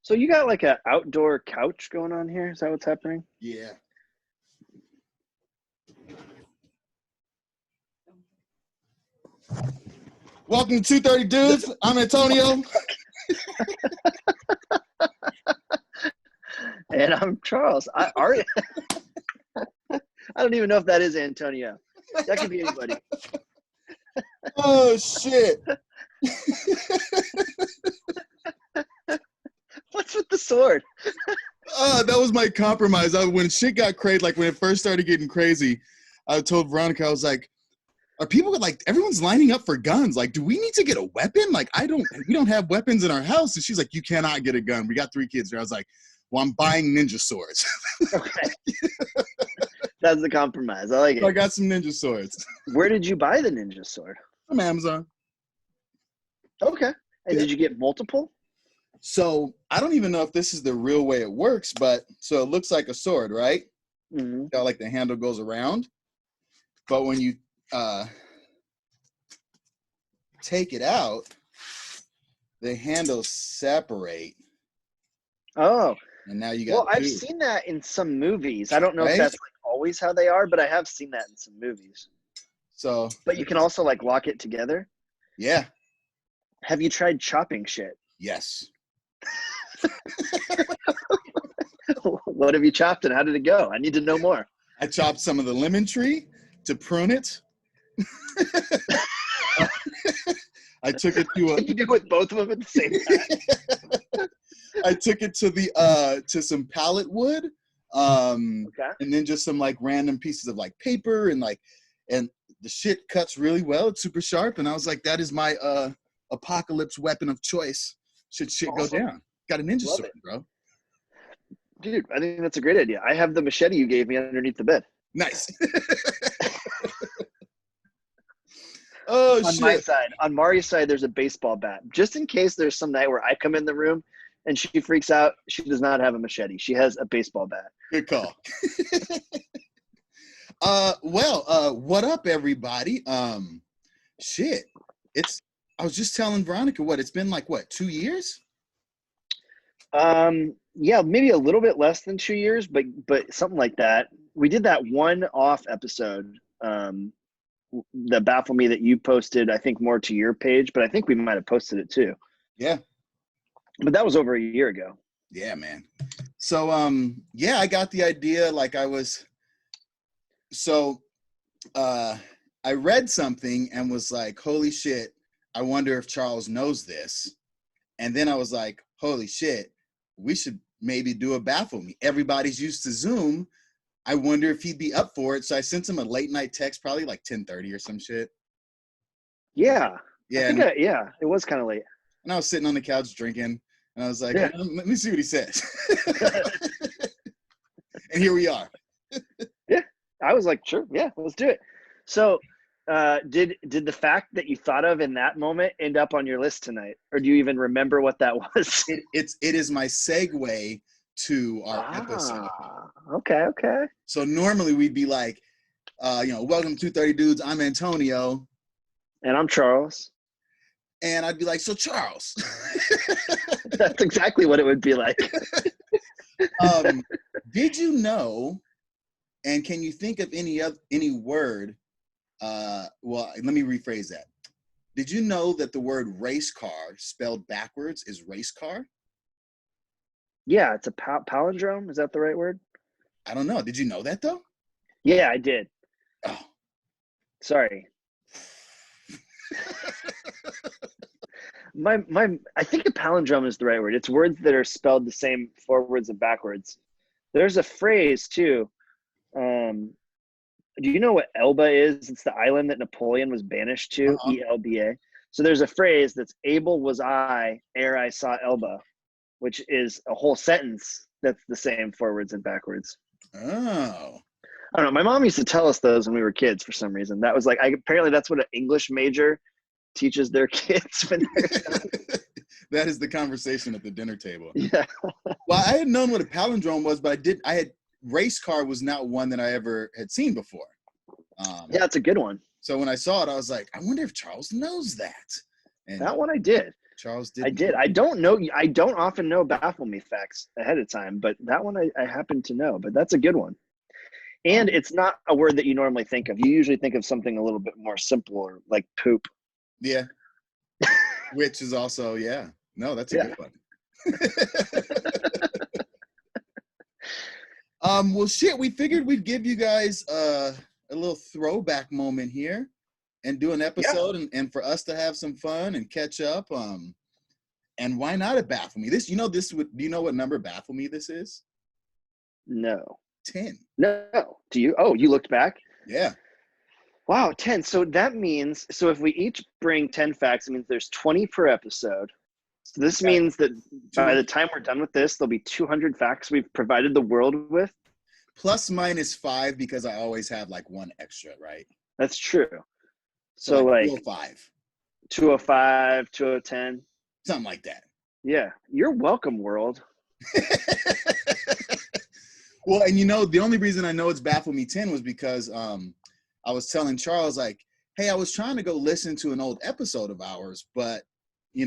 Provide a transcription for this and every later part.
So you got like an outdoor couch going on here? Is that what's happening? Yeah. Welcome to 230 Dudes. I'm Antonio. And I'm Charles. I don't even know if that is Antonio. That could be anybody. Oh, shit. What's with the sword? That was my compromise. When shit got crazy, like when it first started getting crazy, I told Veronica, I was like, are people like, everyone's lining up for guns. Like, do we need to get a weapon? Like, we don't have weapons in our house. And she's like, you cannot get a gun. We got 3 kids here. I was like, well, I'm buying ninja swords. Okay. That's the compromise. I like it. So I got some ninja swords. Where did you buy the ninja sword? From Amazon. Okay. And did you get multiple? So I don't even know if this is the real way it works, but so it looks like a sword, right? Mm-hmm. Got like the handle goes around. But when you take it out, the handles separate. Oh. And now you got Well, two. I've seen that in some movies. I don't know Right? if that's like always how they are, but I have seen that in some movies. So, but you can also like lock it together. Yeah. Have you tried chopping shit? Yes. What have you chopped and how did it go? I need to know more. I chopped some of the lemon tree to prune it. I took it to Can you do it with both of them at the same time? I took it to to some pallet wood. Okay. And then just some like random pieces of like paper and the shit cuts really well. It's super sharp. And I was like, that is my apocalypse weapon of choice. Should shit go down. Got a ninja sword, bro. Dude, I think that's a great idea. I have the machete you gave me underneath the bed. Nice. Oh, on shit. my side. On Mari's side, there's a baseball bat. Just in case there's some night where I come in the room and she freaks out, she does not have a machete. She has a baseball bat. Good call. What up, everybody? Shit. I was just telling Veronica it's been like 2 years? Yeah, maybe a little bit less than 2 years, but something like that. We did that one-off episode, the Baffle Me that you posted, I think more to your page, but I think we might have posted it too. Yeah. But that was over a year ago. Yeah, man. So, I got the idea. I read something and was like, holy shit, I wonder if Charles knows this. And then I was like, holy shit, we should maybe do a Baffle Me. Everybody's used to Zoom. I wonder if he'd be up for it. So I sent him a late night text, probably like 10:30 or some shit. Yeah. Yeah. It was kind of late. And I was sitting on the couch drinking, and I was like, let me see what he says. And here we are. Yeah. I was like, sure. Yeah, let's do it. So did the fact that you thought of in that moment end up on your list tonight? Or do you even remember what that was? It is my segue to our episode. Okay. So normally we'd be like, welcome to 230 Dudes. I'm Antonio. And I'm Charles. And I'd be like, so Charles. That's exactly what it would be like. Did you know, and can you think of any word? Let me rephrase that. Did you know that the word race car spelled backwards is race car? Yeah, it's a palindrome. Is that the right word? I don't know. Did you know that though? Yeah, I did. Oh. Sorry. I think a palindrome is the right word. It's words that are spelled the same forwards and backwards. There's a phrase too. Do you know what Elba is? It's the island that Napoleon was banished to, ELBA. So there's a phrase that's able was I ere I saw Elba, which is a whole sentence that's the same forwards and backwards. Oh. I don't know. My mom used to tell us those when we were kids for some reason. That was like, apparently that's what an English major teaches their kids when they're That is the conversation at the dinner table. Yeah. Well, I had known what a palindrome was, but race car was not one that I ever had seen before. Yeah, it's a good one. So when I saw it, I was like, I wonder if Charles knows that. And that one I did. Charles did. I did. I don't know. I don't often know Baffle Me facts ahead of time, but that one I happen to know. But that's a good one. And it's not a word that you normally think of. You usually think of something a little bit more simpler, like poop. Yeah. Which is also, yeah. No, that's a good one. Well, shit, we figured we'd give you guys a little throwback moment here and do an episode and for us to have some fun and catch up. And why not a Baffle Me? Do you know what number Baffle Me this is? No. 10. No. Do you? Oh, you looked back? Yeah. Wow, 10. So that means, so if we each bring 10 facts, it means there's 20 per episode. So this means that by the time we're done with this, there'll be 200 facts we've provided the world with. Plus minus 5 because I always have like one extra, right? That's true. So like 205. 205, 210. Something like that. Yeah. You're welcome, world. Well, and the only reason I know it's Baffle Me 10 was because I was telling Charles, like, hey, I was trying to go listen to an old episode of ours, but,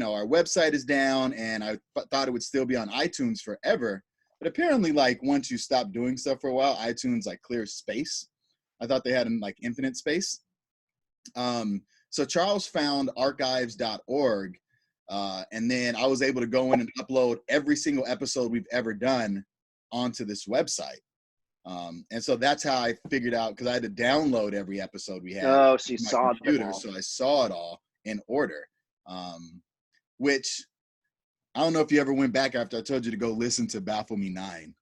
our website is down and I thought it would still be on iTunes forever. But apparently, like, once you stop doing stuff for a while, iTunes, like, clears space. I thought they had, like, infinite space. So Charles found archives.org, and then I was able to go in and upload every single episode we've ever done onto this website. And so that's how I figured out, because I had to download every episode we had. Oh, so you saw them all. So I saw it all in order, which I don't know if you ever went back after I told you to go listen to Baffle Me 9.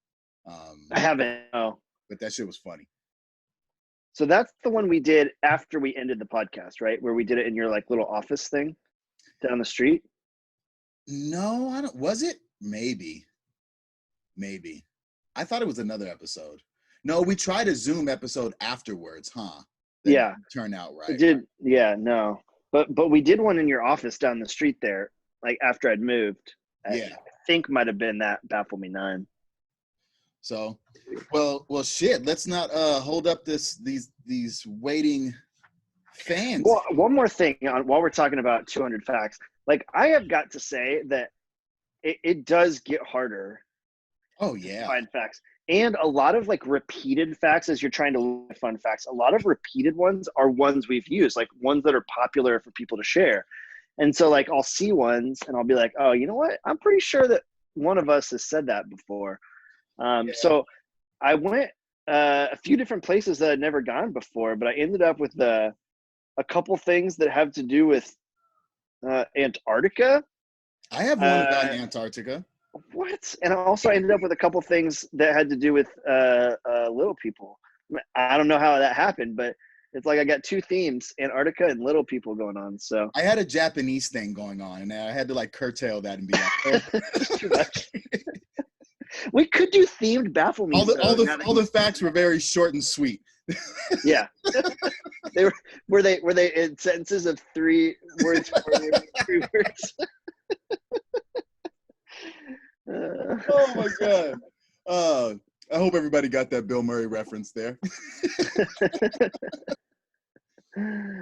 I haven't. No. But that shit was funny. So that's the one we did after we ended the podcast, right? Where we did it in your like little office thing down the street. No, I don't. Was it? Maybe. I thought it was another episode. No, we tried a Zoom episode afterwards, huh? That yeah. Turned out right. It did. Yeah, no. But we did one in your office down the street there, like after I'd moved. Yeah. I think might have been that Baffle Me 9. So, well, shit. Let's not hold up these waiting fans. Well, one more thing while we're talking about 200 facts. Like, I have got to say that it does get harder. Oh yeah. To find facts. And a lot of like repeated facts as you're trying to look at fun facts. A lot of repeated ones are ones we've used, like ones that are popular for people to share. And so like I'll see ones and I'll be like, oh, you know what? I'm pretty sure that one of us has said that before. So I went a few different places that I'd never gone before, but I ended up with a couple things that have to do with Antarctica. I have one about Antarctica. What? And also I ended up with a couple things that had to do with little people. I don't know how that happened, but it's like I got two themes, Antarctica and little people going on. So I had a Japanese thing going on, and I had to like curtail that and be like, too much. We could do themed Baffle Me. All the facts were very short and sweet. Yeah. Were they in sentences of 3 words, 4 words, 3 words? Oh my god. I hope everybody got that Bill Murray reference there.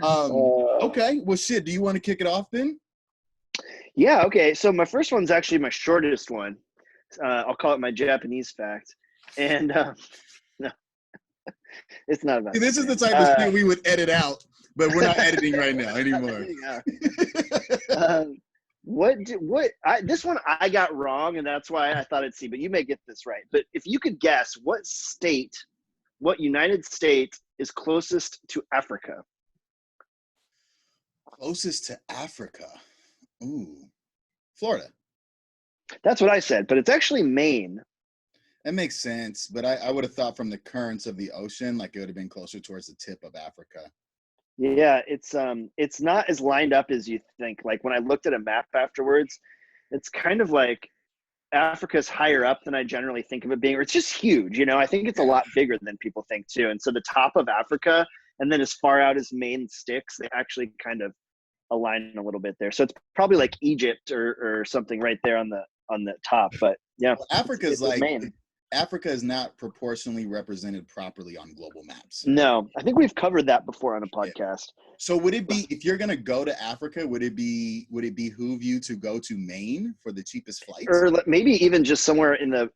Okay. Well, shit. Do you want to kick it off then? Yeah. Okay. So my first one's actually my shortest one. I'll call it my Japanese fact. And no, it's not about. This is the type of thing we would edit out, but we're not editing right now anymore. This one I got wrong, and that's why I thought I'd see, but you may get this right. But if you could guess what United States is closest to Africa? Closest to Africa? Ooh. Florida. That's what I said, but it's actually Maine. That makes sense, but I would have thought from the currents of the ocean, like it would have been closer towards the tip of Africa. Yeah, it's not as lined up as you think. Like when I looked at a map afterwards, it's kind of like Africa's higher up than I generally think of it being, or it's just huge, I think it's a lot bigger than people think too. And so the top of Africa and then as far out as Maine sticks, they actually kind of align a little bit there. So it's probably like Egypt or something right there on the top. But yeah, well, Africa's like Maine. Africa is not proportionally represented properly on global maps. No, I think we've covered that before on a Yeah. podcast. So would it be, if you're gonna go to Africa, would it behoove you to go to Maine for the cheapest flights? Or maybe even just somewhere in the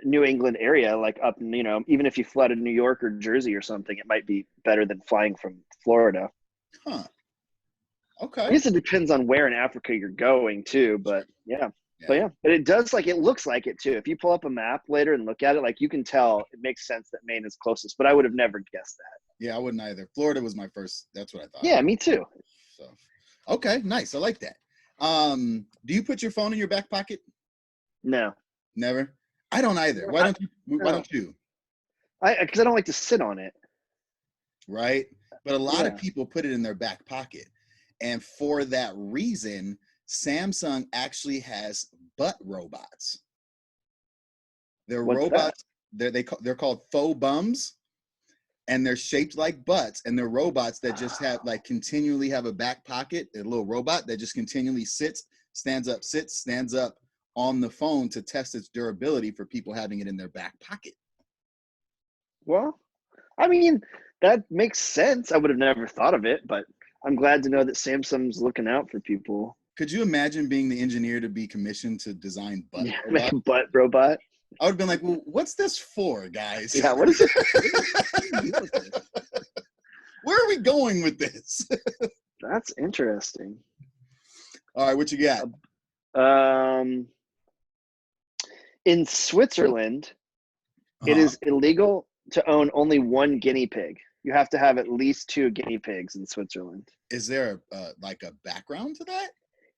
New England area, like up, even if you flew out of New York or Jersey or something, it might be better than flying from Florida. Huh. I Okay. guess it depends on where in Africa you're going too, but yeah. But it does, like, it looks like it too. If you pull up a map later and look at it, like, you can tell it makes sense that Maine is closest, but I would have never guessed that. Yeah, I wouldn't either. Florida was my first, that's what I thought. Yeah, me too. So, okay, nice. I like that. Do you put your phone in your back pocket? No. Never? I don't either. Why don't you? Because I don't like to sit on it. Right? But a lot of people put it in their back pocket. And for that reason, Samsung actually has butt robots. They're robots. They're called faux bums, and they're shaped like butts. And they're robots that just have, like, continually have a back pocket. A little robot that just continually stands up on the phone to test its durability for people having it in their back pocket. Well, I mean, that makes sense. I would have never thought of it, but I'm glad to know that Samsung's looking out for people. Could you imagine being the engineer to be commissioned to design butt robot? Make a butt robot? I would have been like, well, what's this for, guys? Yeah, what is it? Where are we going with this? That's interesting. All right, what you got? In Switzerland, it is illegal to own only one guinea pig. You have to have at least 2 guinea pigs in Switzerland. Is there like a background to that?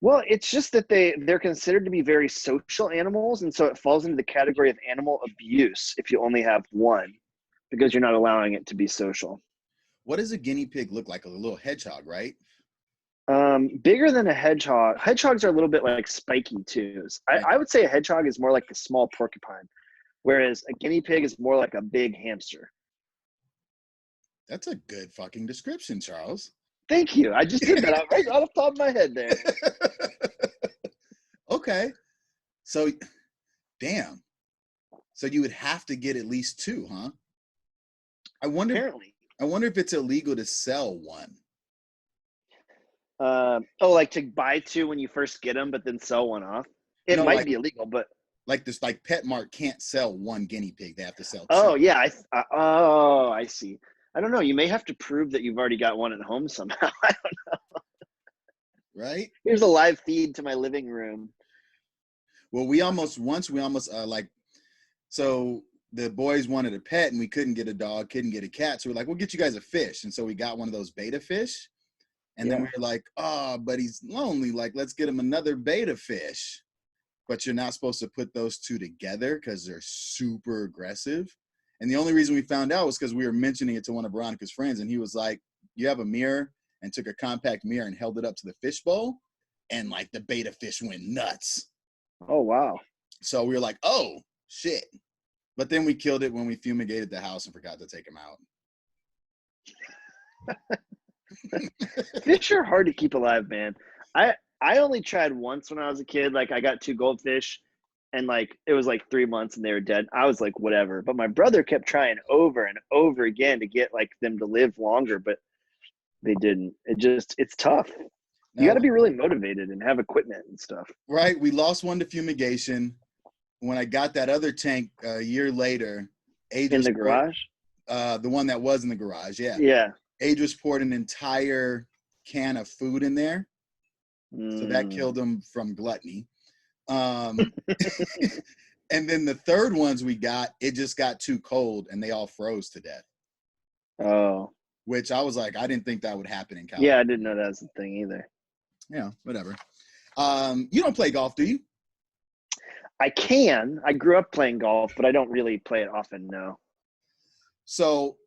Well, it's just that they're considered to be very social animals, and so it falls into the category of animal abuse if you only have one, because you're not allowing it to be social. What does a guinea pig look like? A little hedgehog, right? Bigger than a hedgehog. Hedgehogs are a little bit like spiky too. I would say a hedgehog is more like a small porcupine, whereas a guinea pig is more like a big hamster. That's a good fucking description, Charles. Thank you. I just did that right off the top of my head there. Okay. So, damn. So you would have to get at least 2, huh? Apparently. I wonder if it's illegal to sell one. Like to buy 2 when you first get them, but then sell one off. It might be illegal, but like this, like PetMart can't sell 1 guinea pig; they have to sell 2. Oh yeah, I see. I don't know. You may have to prove that you've already got one at home somehow. I don't know. Right? Here's a live feed to my living room. Well, we almost so the boys wanted a pet and we couldn't get a dog, couldn't get a cat. So we're like, we'll get you guys a fish. And so we got one of those beta fish. And then we were like, oh, but he's lonely. Like, let's get him another beta fish. But you're not supposed to put those 2 together because they're super aggressive. And the only reason we found out was because we were mentioning it to one of Veronica's friends. And he was like, you have a mirror, and took a compact mirror and held it up to the fishbowl. And like the beta fish went nuts. Oh, wow. So we were like, oh, shit. But then we killed it when we fumigated the house and forgot to take him out. Fish are hard to keep alive, man. I only tried once when I was a kid. Like, I got 2 goldfish, and like it was like 3 months and they were dead. I was like, whatever. But my brother kept trying over and over again to get like them to live longer, but they didn't. It's tough. You got to be really motivated and have equipment and stuff. Right. We lost one to fumigation. When I got that other tank a year later, in the garage? The one that was in the garage, yeah. Yeah. Adris poured an entire can of food in there. So that killed him from gluttony. And then the third ones we got, it just got too cold and they all froze to death. Oh. Which I was like, I didn't think that would happen in California. Yeah, I didn't know that was a thing either. Yeah, whatever. You don't play golf, do you? I can. I grew up playing golf, but I don't really play it often, no. So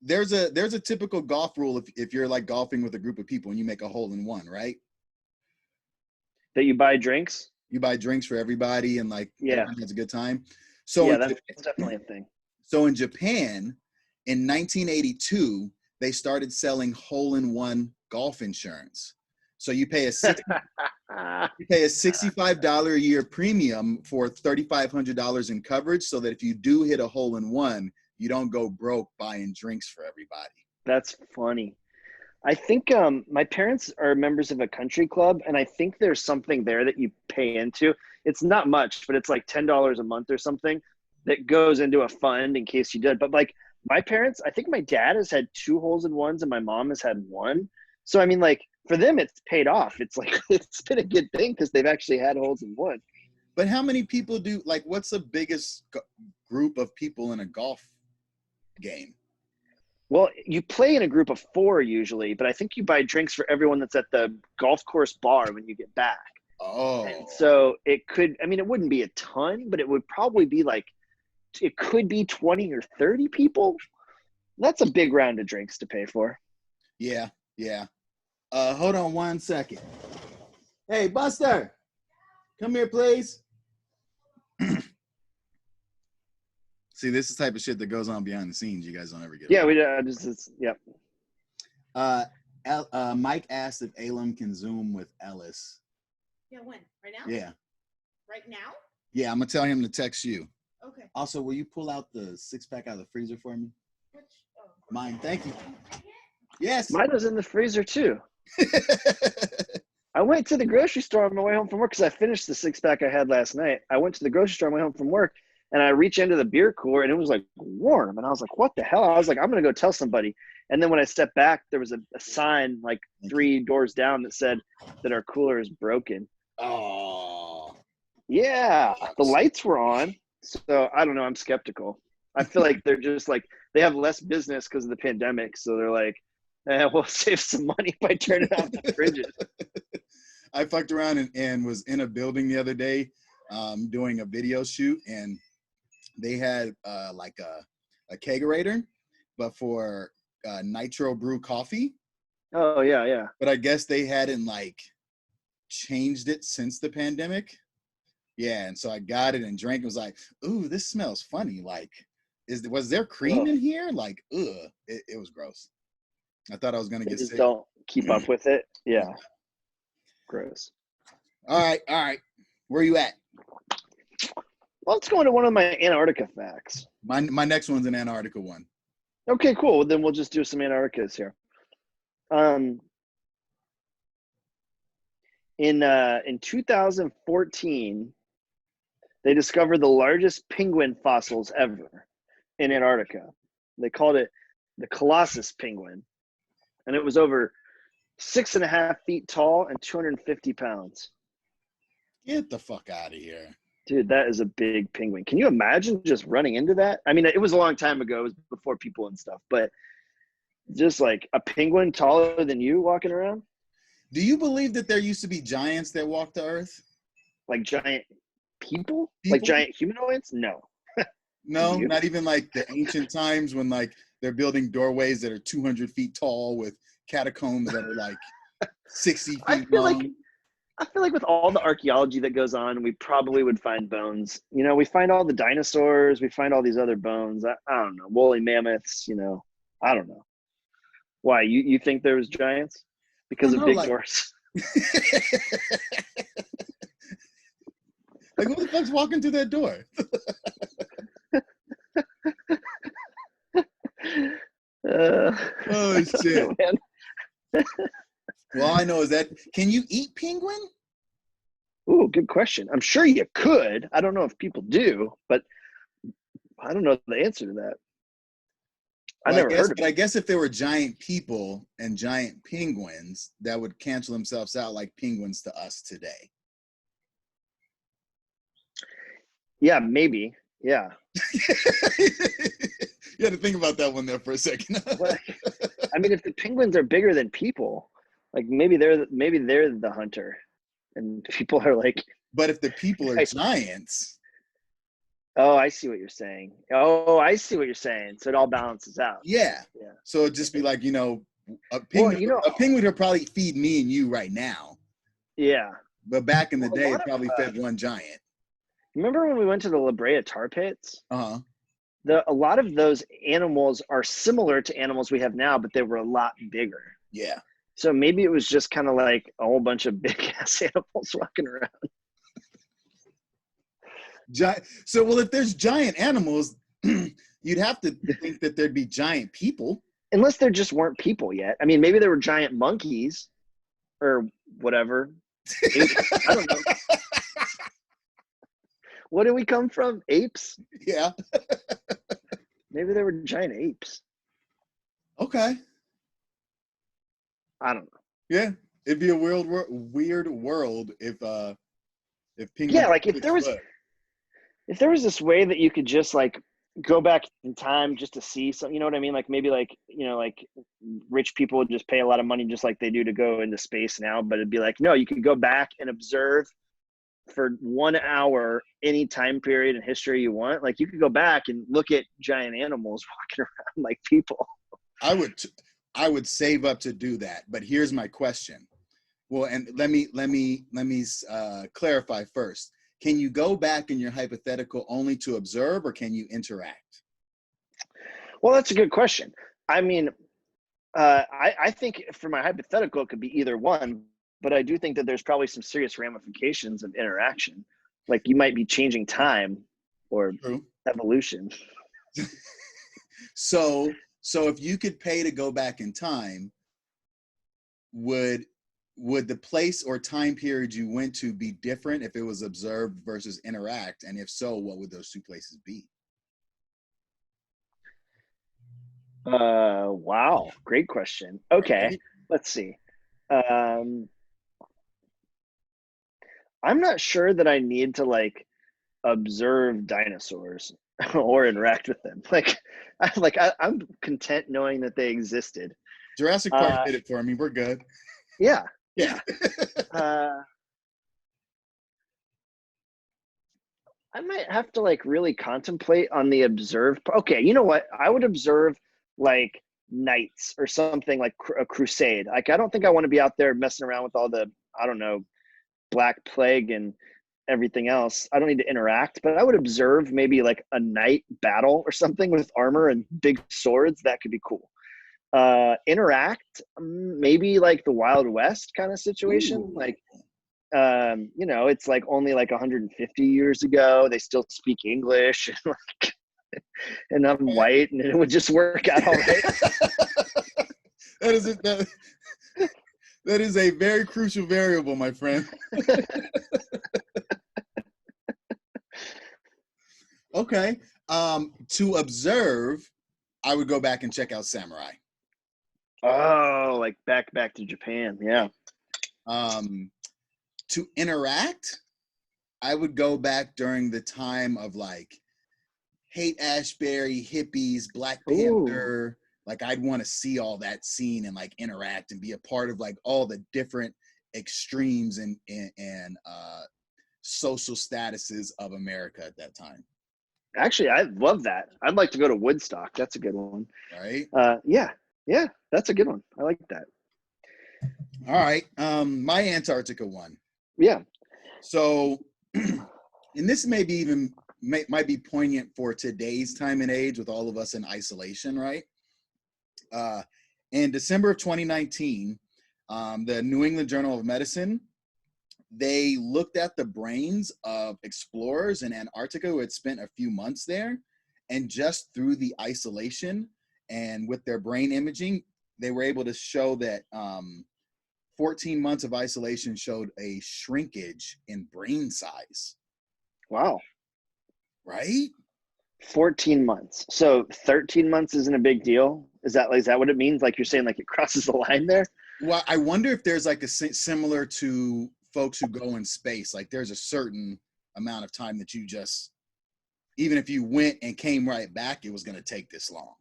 there's a typical golf rule if you're like golfing with a group of people and you make a hole in one, right? That you buy drinks? You buy drinks for everybody and like everyone has a good time. So yeah, that's definitely a thing. So in Japan, in 1982, they started selling hole-in-one golf insurance. So you pay a You pay a $65 a year premium for $3,500 in coverage, so that if you do hit a hole in one, you don't go broke buying drinks for everybody. That's funny. I think my parents are members of a country club, and I think there's something there that you pay into. It's not much, but it's like $10 a month or something that goes into a fund in case you did. But like my parents, I think my dad has had 2 holes in ones and my mom has had 1. So I mean, like for them, it's paid off. It's like it's been a good thing because they've actually had holes in one. But how many people do, like, what's the biggest group of people in a golf game? Well, you play in a group of 4 usually, but I think you buy drinks for everyone that's at the golf course bar when you get back. Oh. And so it could, I mean, it wouldn't be a ton, but it would probably be like, it could be 20 or 30 people. That's a big round of drinks to pay for. Yeah, yeah. Hold on 1 second. Hey, Buster, come here, please. See, this is the type of shit that goes on behind the scenes. You guys don't ever get. Yeah, we just yep. Mike asked if Elam can Zoom with Ellis. Yeah, when? Right now? Yeah. Right now? Yeah, I'm gonna tell him to text you. Okay. Also, will you pull out the 6-pack out of the freezer for me? Which? Oh. Mine, thank you. Yes. Mine was in the freezer too. I went to the grocery store on my way home from work because I finished the 6-pack I had last night. I went to the grocery store on my way home from work, and I reached into the beer cooler, and it was like warm. And I was like, what the hell? I was like, I'm going to go tell somebody. And then when I stepped back, there was a sign like 3 doors down that said that our cooler is broken. Oh. Yeah, the lights were on. So I don't know. I'm skeptical. I feel like they're just like, they have less business because of the pandemic. So they're like, we'll save some money by turning off the fridges. I fucked around and was in a building the other day doing a video shoot, and they had like a kegerator, but for nitro brew coffee. Oh, yeah, yeah. But I guess they hadn't like changed it since the pandemic. Yeah, and so I got it and drank. It was like, ooh, this smells funny. Like, was there cream in here? Like, ugh, it was gross. I thought I was gonna get sick. Don't keep up with it. Yeah. Gross. All right. Where are you at? Well, let's go into one of my Antarctica facts. My next one's an Antarctica one. Okay, cool. Well, then we'll just do some Antarcticas here. In 2014, they discovered the largest penguin fossils ever in Antarctica. They called it the Colossus penguin, and it was over 6.5 feet tall and 250 pounds. Get the fuck out of here. Dude, that is a big penguin. Can you imagine just running into that? I mean, it was a long time ago. It was before people and stuff, but just like a penguin taller than you walking around. Do you believe that there used to be giants that walked the earth? Like giant people? Like giant humanoids? No. No, not even like the ancient times when like they're building doorways that are 200 feet tall with catacombs that are like 60 feet long. I feel like with all the archaeology that goes on, we probably would find bones. You know, we find all the dinosaurs, we find all these other bones. I don't know, woolly mammoths, you know, I don't know. Why, you think there was giants? Because of big doors? Like, who the fuck's walking through that door? Oh, shit. Well, all I know is that, can you eat penguin? Ooh, good question. I'm sure you could. I don't know if people do, but I don't know the answer to that. I guess if there were giant people and giant penguins, that would cancel themselves out like penguins to us today. Yeah, maybe. Yeah. You had to think about that one there for a second. Well, I mean, if the penguins are bigger than people, like maybe they're the hunter, and people are like. But if the people are giants. Oh, I see what you're saying. So it all balances out. Yeah. So it'd just be like, you know, a penguin would probably feed me and you right now. Yeah. But back in the day, it probably fed one giant. Remember when we went to the La Brea tar pits? Uh-huh. A lot of those animals are similar to animals we have now, but they were a lot bigger. Yeah. So maybe it was just kind of like a whole bunch of big ass animals walking around. So, well, if there's giant animals, you'd have to think that there'd be giant people. Unless there just weren't people yet. I mean, maybe there were giant monkeys or whatever. I don't know. What did we come from? Apes? Yeah. Maybe there were giant apes. Okay. I don't know. Yeah, it'd be a weird world if penguins. Yeah, like if there was this way that you could just like go back in time just to see something, you know what I mean? Like maybe like, you know, like rich people would just pay a lot of money just like they do to go into space now, but it'd be like, no, you could go back and observe for 1 hour any time period in history you want. Like you could go back and look at giant animals walking around like people. I would save up to do that, but here's my question. Well, and let me clarify first. Can you go back in your hypothetical only to observe, or can you interact? Well, that's a good question. I mean, I think for my hypothetical, it could be either one, but I do think that there's probably some serious ramifications of interaction. Like you might be changing time or True. evolution. So if you could pay to go back in time, would the place or time period you went to be different if it was observed versus interact? And if so, what would those two places be? Wow. Great question. Okay. Let's see. I'm not sure that I need to like observe dinosaurs or interact with them. I'm content knowing that they existed. Jurassic Park did it for me. We're good. Yeah. Yeah. I might have to like really contemplate on the observe. Okay, you know what? I would observe like knights or something like a crusade. Like I don't think I want to be out there messing around with all the, I don't know, Black Plague and everything else. I don't need to interact, but I would observe maybe like a knight battle or something with armor and big swords. That could be cool. Interact, maybe like the Wild West kind of situation. Ooh. Like, you know, it's like only like 150 years ago. They still speak English, and, like, and I'm white, and it would just work out all right. That is a very crucial variable, my friend. Okay. To observe, I would go back and check out samurai. Oh, like back to Japan. Yeah. To interact, I would go back during the time of like Haight Ashbury, hippies, Black Panther. Ooh. Like I'd want to see all that scene and like interact and be a part of like all the different extremes and social statuses of America at that time. Actually, I love that. I'd like to go to Woodstock. That's a good one. Right? Yeah, that's a good one. I like that. All right. My Antarctica one. Yeah. So, and this might be poignant for today's time and age with all of us in isolation, right? In December of 2019, the New England Journal of Medicine, they looked at the brains of explorers in Antarctica who had spent a few months there, and just through the isolation and with their brain imaging, they were able to show that 14 months of isolation showed a shrinkage in brain size. Wow. Right? 14 months. So 13 months isn't a big deal. Is that what it means? Like you're saying, like it crosses the line there? Well, I wonder if there's like a similar to folks who go in space. Like there's a certain amount of time that you just, even if you went and came right back, it was going to take this long.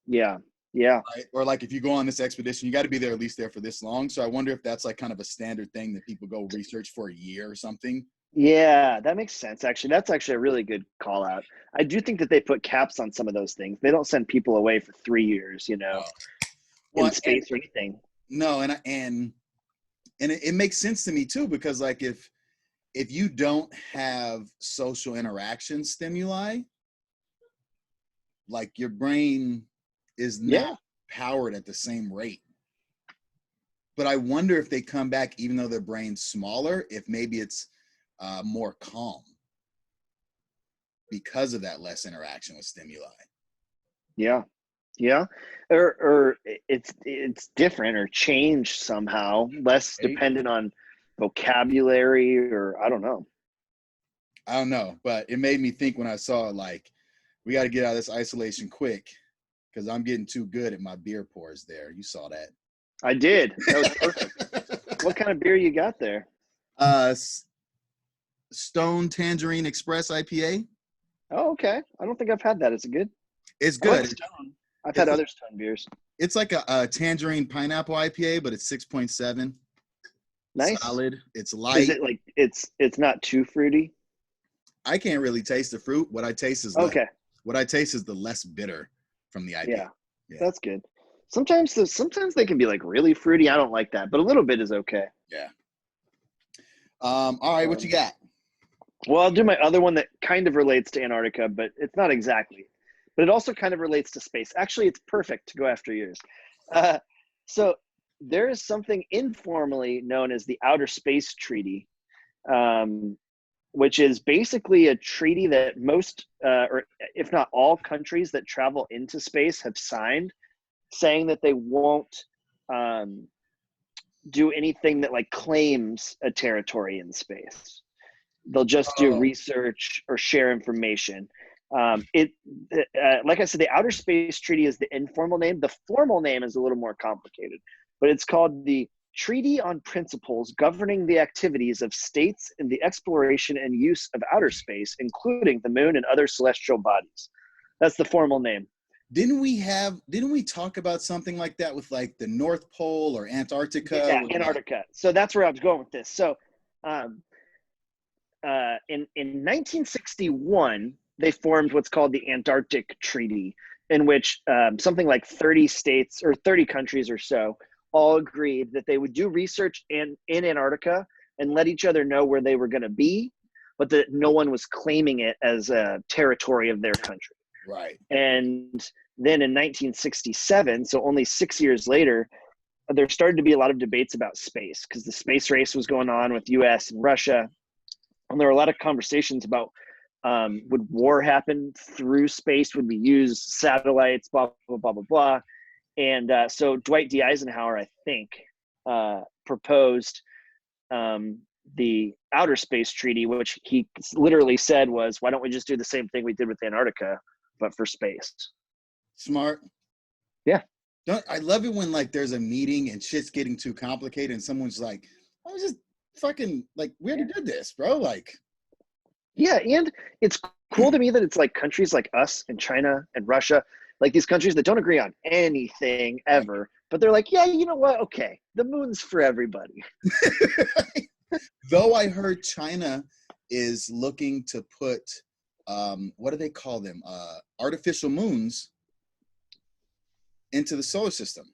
Yeah. Yeah. Right? Or like if you go on this expedition, you got to be there at least there for this long. So I wonder if that's like kind of a standard thing that people go research for a year or something. Yeah, that makes sense. Actually, that's actually a really good call out. I do think that they put caps on some of those things. They don't send people away for 3 years, you know, in space or anything. No, and it makes sense to me too, because like if you don't have social interaction stimuli, like your brain is not powered at the same rate. But I wonder if they come back, even though their brain's smaller, if maybe it's more calm because of that less interaction with stimuli. Yeah. Yeah. Or it's different or changed somehow, less Right? dependent on vocabulary, or I don't know. I don't know, but it made me think when I saw it, like, we got to get out of this isolation quick because I'm getting too good at my beer pours there. You saw that. I did. That was perfect. What kind of beer you got there? Stone Tangerine Express IPA. Oh, okay. I don't think I've had that. Is it good? It's I like good. Stone. I've It's had a- other Stone beers. It's like a tangerine pineapple IPA, but it's 6.7. Nice. Solid. It's light. Is it like it's not too fruity? I can't really taste the fruit. What I taste is Okay. what I taste is the less bitter from the IPA. Yeah. Yeah. That's good. Sometimes they can be like really fruity. I don't like that, but a little bit is okay. Yeah. All right, what you got? Well, I'll do my other one that kind of relates to Antarctica, but it's not exactly. But it also kind of relates to space. Actually, it's perfect to go after yours. So there is something informally known as the Outer Space Treaty, which is basically a treaty that most, or if not all countries that travel into space have signed, saying that they won't do anything that like claims a territory in space. They'll just do research or share information. Like I said, the Outer Space Treaty is the informal name. The formal name is a little more complicated, but it's called the Treaty on Principles Governing the Activities of States in the Exploration and Use of Outer Space, including the Moon and other celestial bodies. That's the formal name. Didn't we talk about something like that with like the North Pole or Antarctica? Yeah, Antarctica. So that's where I was going with this. So in 1961, they formed what's called the Antarctic Treaty, in which something like 30 states or 30 countries or so all agreed that they would do research in Antarctica and let each other know where they were going to be, but that no one was claiming it as a territory of their country. Right. And then in 1967, so only 6 years later, there started to be a lot of debates about space because the space race was going on with US and Russia. And there were a lot of conversations about would war happen through space? Would we use satellites? Blah, blah, blah, blah, blah. And so Dwight D. Eisenhower, I think, proposed the Outer Space Treaty, which he literally said was, why don't we just do the same thing we did with Antarctica, but for space? Smart. Yeah. I love it when like there's a meeting and shit's getting too complicated and someone's like, I was just fucking like, we already did this, bro. Like, yeah, and it's cool to me that it's like countries like us and China and Russia, like these countries that don't agree on anything ever, but they're like, yeah, you know what? Okay, the moon's for everybody. Though I heard China is looking to put, what do they call them? Artificial moons into the solar system.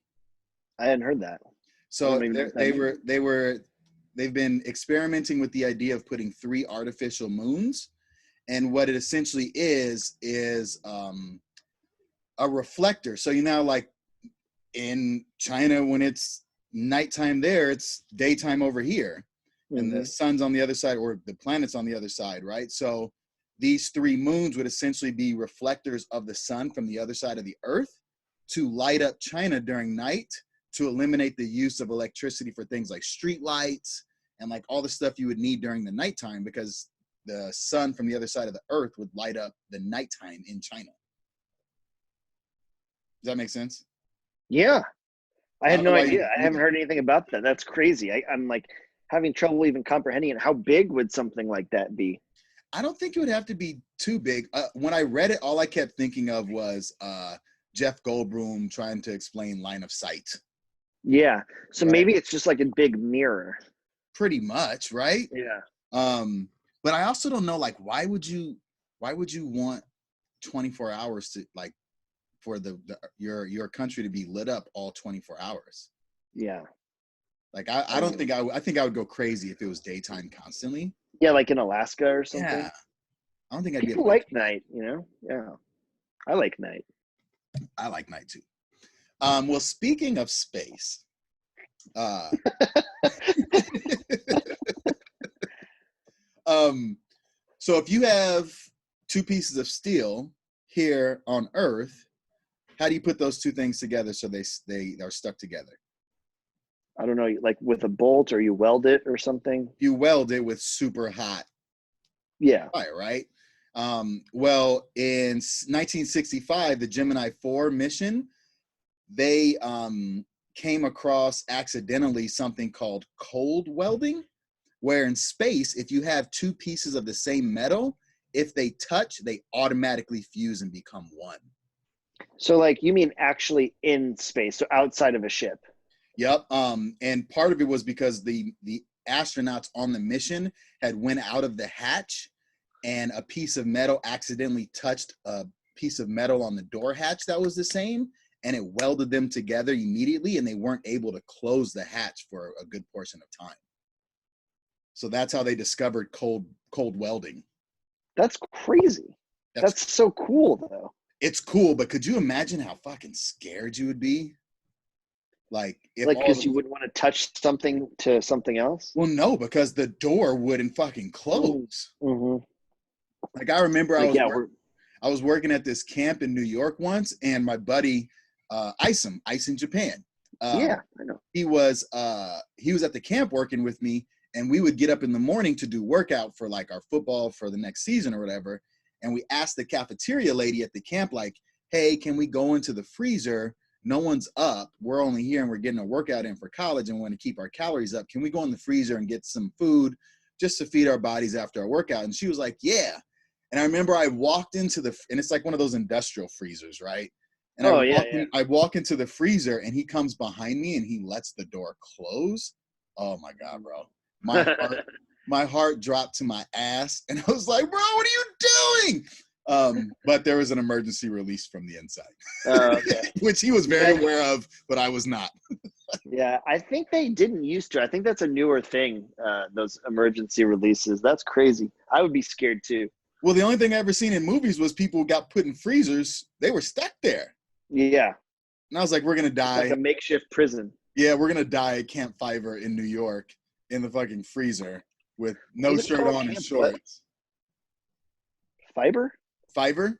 I hadn't heard that. So they've been experimenting with the idea of putting 3 artificial moons, and what it essentially is a reflector. So you know, like in China, when it's nighttime there, it's daytime over here, and the sun's on the other side, or the planet's on the other side, right? So these 3 moons would essentially be reflectors of the sun from the other side of the Earth to light up China during night, to eliminate the use of electricity for things like street lights and like all the stuff you would need during the nighttime, because the sun from the other side of the Earth would light up the nighttime in China. Does that make sense? Yeah. I had no idea. I haven't that. heard anything about that. That's crazy. I'm like having trouble even comprehending it. How big would something like that be? I don't think it would have to be too big. When I read it, all I kept thinking of was Jeff Goldblum trying to explain line of sight. Yeah. So right? Maybe it's just like a big mirror. Pretty much, right? Yeah. But I also don't know, like, why would you want 24 hours to like for your country to be lit up all 24 hours? Yeah. Like I don't think I think I would go crazy if it was daytime constantly. Yeah, like in Alaska or something. Yeah. I don't think I'd People be like night, you know? Yeah. I like night. I like night too. Well, speaking of space, Uh, so if you have two pieces of steel here on Earth, how do you put those two things together so they are stuck together? I don't know, like with a bolt, or you weld it or something. You weld it with super hot Yeah. fire, right? Well, in 1965, the Gemini 4 mission, they came across accidentally something called cold welding, where in space, if you have two pieces of the same metal, if they touch, they automatically fuse and become one. So like you mean actually in space, so outside of a ship? Yep. And part of it was because the astronauts on the mission had went out of the hatch, and a piece of metal accidentally touched a piece of metal on the door hatch that was the same, and it welded them together immediately, and they weren't able to close the hatch for a good portion of time. So that's how they discovered cold welding. That's crazy. That's so cool though. It's cool, but could you imagine how fucking scared you would be? Like, if Like, because you wouldn't want to touch something to something else? Well, no, because the door wouldn't fucking close. Mm-hmm. Like, I remember Like, I was working at this camp in New York once, and my buddy, Ice in Japan. Yeah, I know. He was at the camp working with me, and we would get up in the morning to do workout for like our football for the next season or whatever. And we asked the cafeteria lady at the camp, like, hey, can we go into the freezer? No one's up. We're only here and we're getting a workout in for college and we want to keep our calories up. Can we go in the freezer and get some food just to feed our bodies after our workout? And she was like, yeah. And I remember I walked into and it's like one of those industrial freezers, right? And I walk into the freezer and he comes behind me and he lets the door close. Oh my God, bro. My heart dropped to my ass and I was like, bro, what are you doing? But there was an emergency release from the inside, okay. which he was very aware of, but I was not. Yeah, I think they didn't used to. I think that's a newer thing, those emergency releases. That's crazy. I would be scared too. Well, the only thing I ever seen in movies was people got put in freezers. They were stuck there. Yeah. And I was like, we're going to die. Like a makeshift prison. Yeah, we're going to die at Camp Fiver in New York in the fucking freezer with no shirt on and shorts. Fiber? Fiver?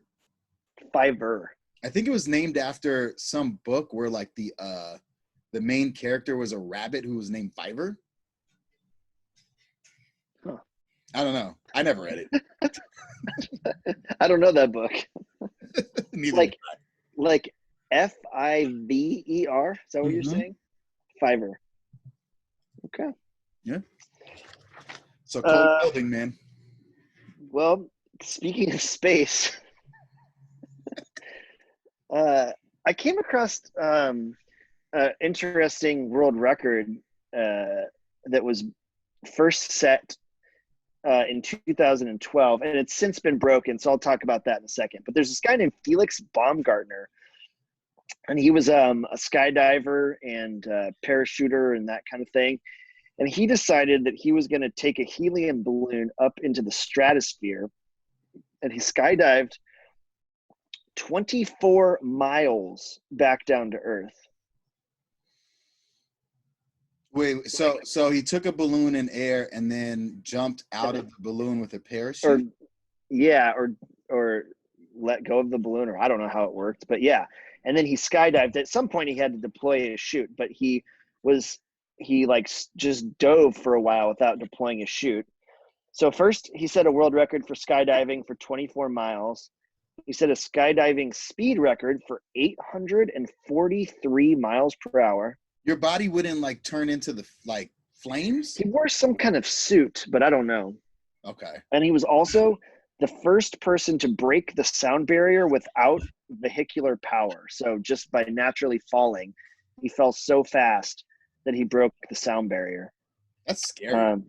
Fiver. I think it was named after some book where like the main character was a rabbit who was named Fiver. Huh. I don't know. I never read it. I don't know that book. Neither like Fiver? Is that what you're saying? Fiver. Okay. Yeah. So cold welding, man. Well, speaking of space, I came across an interesting world record that was first set in 2012, and it's since been broken, so I'll talk about that in a second. But there's this guy named Felix Baumgartner, and he was a skydiver and parachuter and that kind of thing. And he decided that he was going to take a helium balloon up into the stratosphere, and he skydived 24 miles back down to Earth. Wait, so he took a balloon in air and then jumped out of the balloon with a parachute? Or let go of the balloon, or I don't know how it worked, but yeah. And then he skydived. At some point he had to deploy a chute, but he just dove for a while without deploying a chute. So first he set a world record for skydiving for 24 miles. He set a skydiving speed record for 843 miles per hour. Your body wouldn't like turn into the like flames? He wore some kind of suit, but I don't know. Okay. And he was also the first person to break the sound barrier without vehicular power. So just by naturally falling, he fell so fast that he broke the sound barrier. That's scary.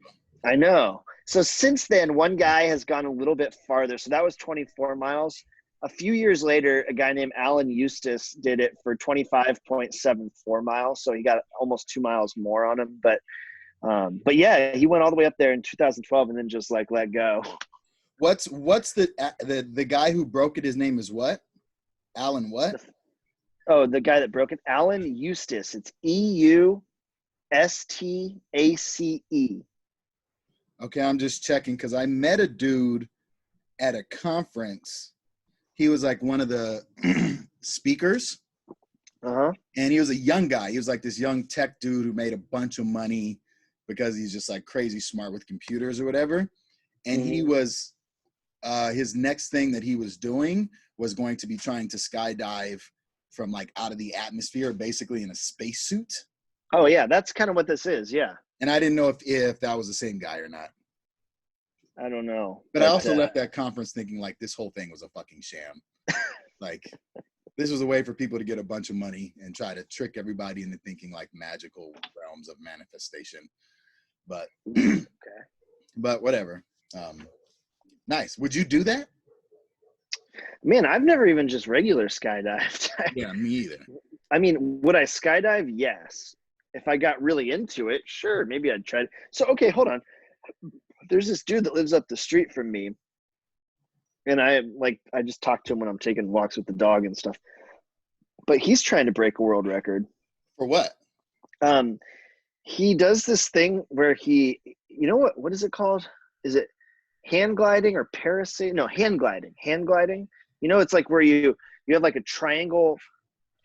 I know. So since then, one guy has gone a little bit farther. So that was 24 miles. A few years later, a guy named Alan Eustace did it for 25.74 miles. So he got almost 2 miles more on him. But yeah, he went all the way up there in 2012 and then just like let go. What's the guy who broke it? His name is what? Alan what? Oh, the guy that broke it, Alan Eustace. It's EUSTACE. Stace. Okay, I'm just checking because I met a dude at a conference. He was like one of the speakers, Uh-huh. and he was a young guy. He was like this young tech dude who made a bunch of money because he's just like crazy smart with computers or whatever. And he was his next thing that he was doing was going to be trying to skydive from like out of the atmosphere, basically in a spacesuit. Oh yeah, that's kind of what this is. Yeah. And I didn't know if that was the same guy or not. I don't know. But I also left that conference thinking like this whole thing was a fucking sham. Like this was a way for people to get a bunch of money and try to trick everybody into thinking like magical realms of manifestation. But okay. But whatever. Nice. Would you do that? Man, I've never even just regular skydived. Yeah, me either. I mean, would I skydive? Yes. If I got really into it, sure, maybe I'd try. So, okay, hold on. There's this dude that lives up the street from me, and I just talk to him when I'm taking walks with the dog and stuff. But he's trying to break a world record. For what? He does this thing where you know what is it called? Is it hand gliding or parasailing? No, hand gliding. Hand gliding. You know, it's like where you have like a triangle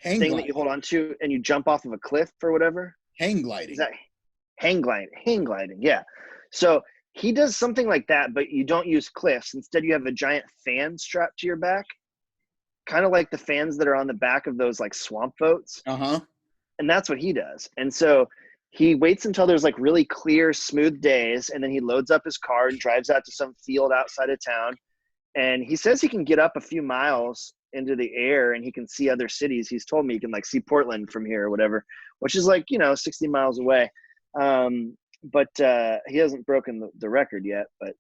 thing that you hold on to and you jump off of a cliff or whatever. Hang gliding. Is that hang gliding? Yeah. So he does something like that, but you don't use cliffs. Instead, you have a giant fan strapped to your back, kind of like the fans that are on the back of those like swamp boats. Uh-huh. And that's what he does. And so he waits until there's like really clear, smooth days, and then he loads up his car and drives out to some field outside of town. And he says he can get up a few miles into the air and he can see other cities. He's told me he can like see Portland from here or whatever, which is like, 60 miles away. But he hasn't broken the record yet. But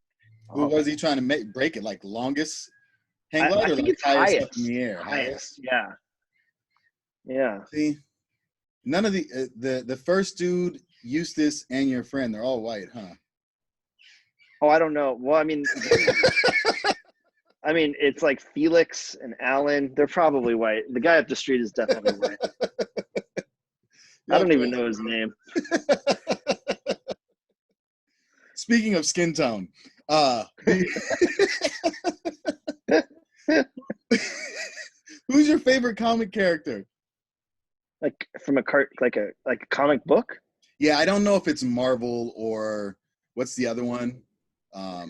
what was he trying to break it? Like longest hang glide I or think like it's highest up in the air? Highest. Yeah. Yeah. See, none of the first dude, Eustace, and your friend, they're all white, huh? Oh, I don't know. Well, I mean, it's like Felix and Alan. They're probably white. The guy up the street is definitely white. I don't even know his name. Speaking of skin tone, who's your favorite comic character? Like from a comic book? Yeah, I don't know if it's Marvel or what's the other one. I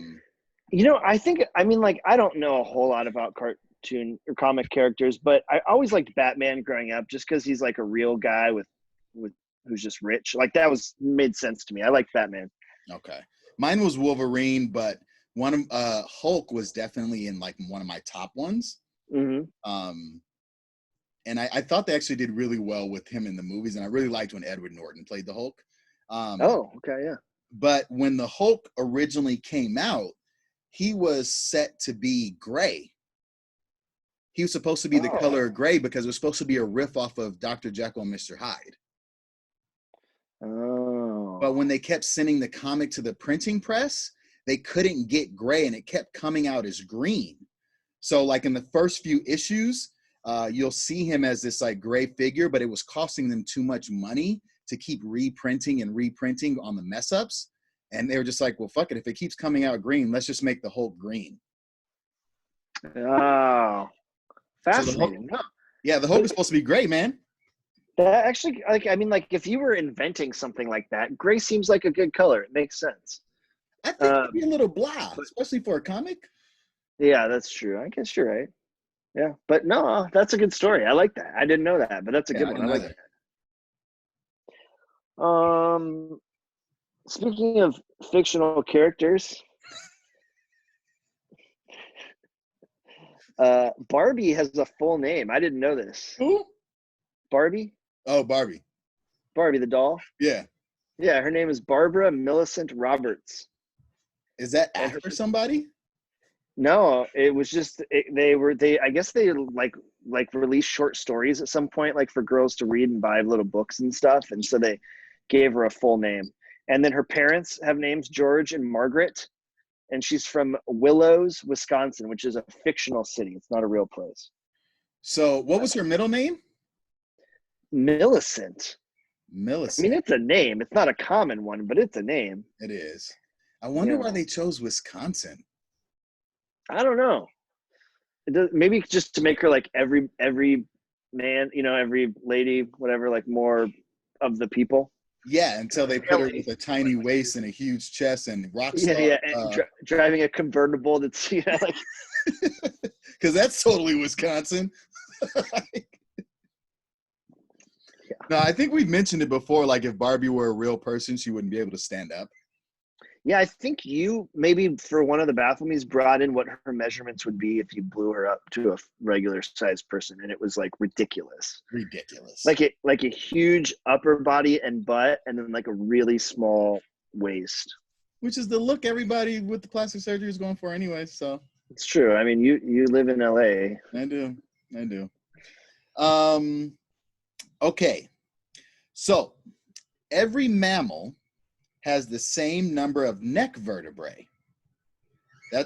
don't know a whole lot about cartoon or comic characters, but I always liked Batman growing up just because he's like a real guy with who's just rich. Like that made sense to me. I liked Batman. Okay. Mine was Wolverine, but one of Hulk was definitely in like one of my top ones. Mm-hmm. And I thought they actually did really well with him in the movies, and I really liked when Edward Norton played the Hulk. Okay, yeah. But when the Hulk originally came out, he was set to be gray. He was supposed to be the color gray because it was supposed to be a riff off of Dr. Jekyll and Mr. Hyde. Oh. But when they kept sending the comic to the printing press, they couldn't get gray, and it kept coming out as green. So like in the first few issues, you'll see him as this like gray figure, but it was costing them too much money to keep reprinting on the mess ups. And they were just like, well, fuck it. If it keeps coming out green, let's just make the Hulk green. Oh, fascinating. So the Hulk is supposed to be gray, man. That actually, if you were inventing something like that, gray seems like a good color. It makes sense. I think it'd be a little blah, especially for a comic. Yeah, that's true. I guess you're right. Yeah, but no, that's a good story. I like that. I didn't know that, but that's a good one. I like that. Speaking of fictional characters, Barbie has a full name. I didn't know this. Who? Barbie. Oh, Barbie. Barbie the doll. Yeah. Yeah, her name is Barbara Millicent Roberts. Is that after somebody? No, it was just I guess they like released short stories at some point, like for girls to read and buy little books and stuff, and so they gave her a full name. And then her parents have names George and Margaret, and she's from Willows, Wisconsin, which is a fictional city. It's not a real place. So what was her middle name? Millicent. I mean, Millicent. it's a name. It's not a common one, but it's a name. It is. I wonder Yeah. why they chose Wisconsin. I don't know. It does, maybe just to make her like every man, every lady, whatever, like more of the people. Yeah, until they put her with a tiny waist and a huge chest and rock star. Yeah, and driving a convertible that's like. Because that's totally Wisconsin. No, I think we've mentioned it before. Like, if Barbie were a real person, she wouldn't be able to stand up. Yeah, I think you maybe for one of the Baffle Me's brought in what her measurements would be if you blew her up to a regular sized person, and it was like ridiculous. Ridiculous. Like a huge upper body and butt, and then like a really small waist. Which is the look everybody with the plastic surgery is going for anyway. So it's true. I mean, you live in LA. I do. Okay. So every mammal has the same number of neck vertebrae.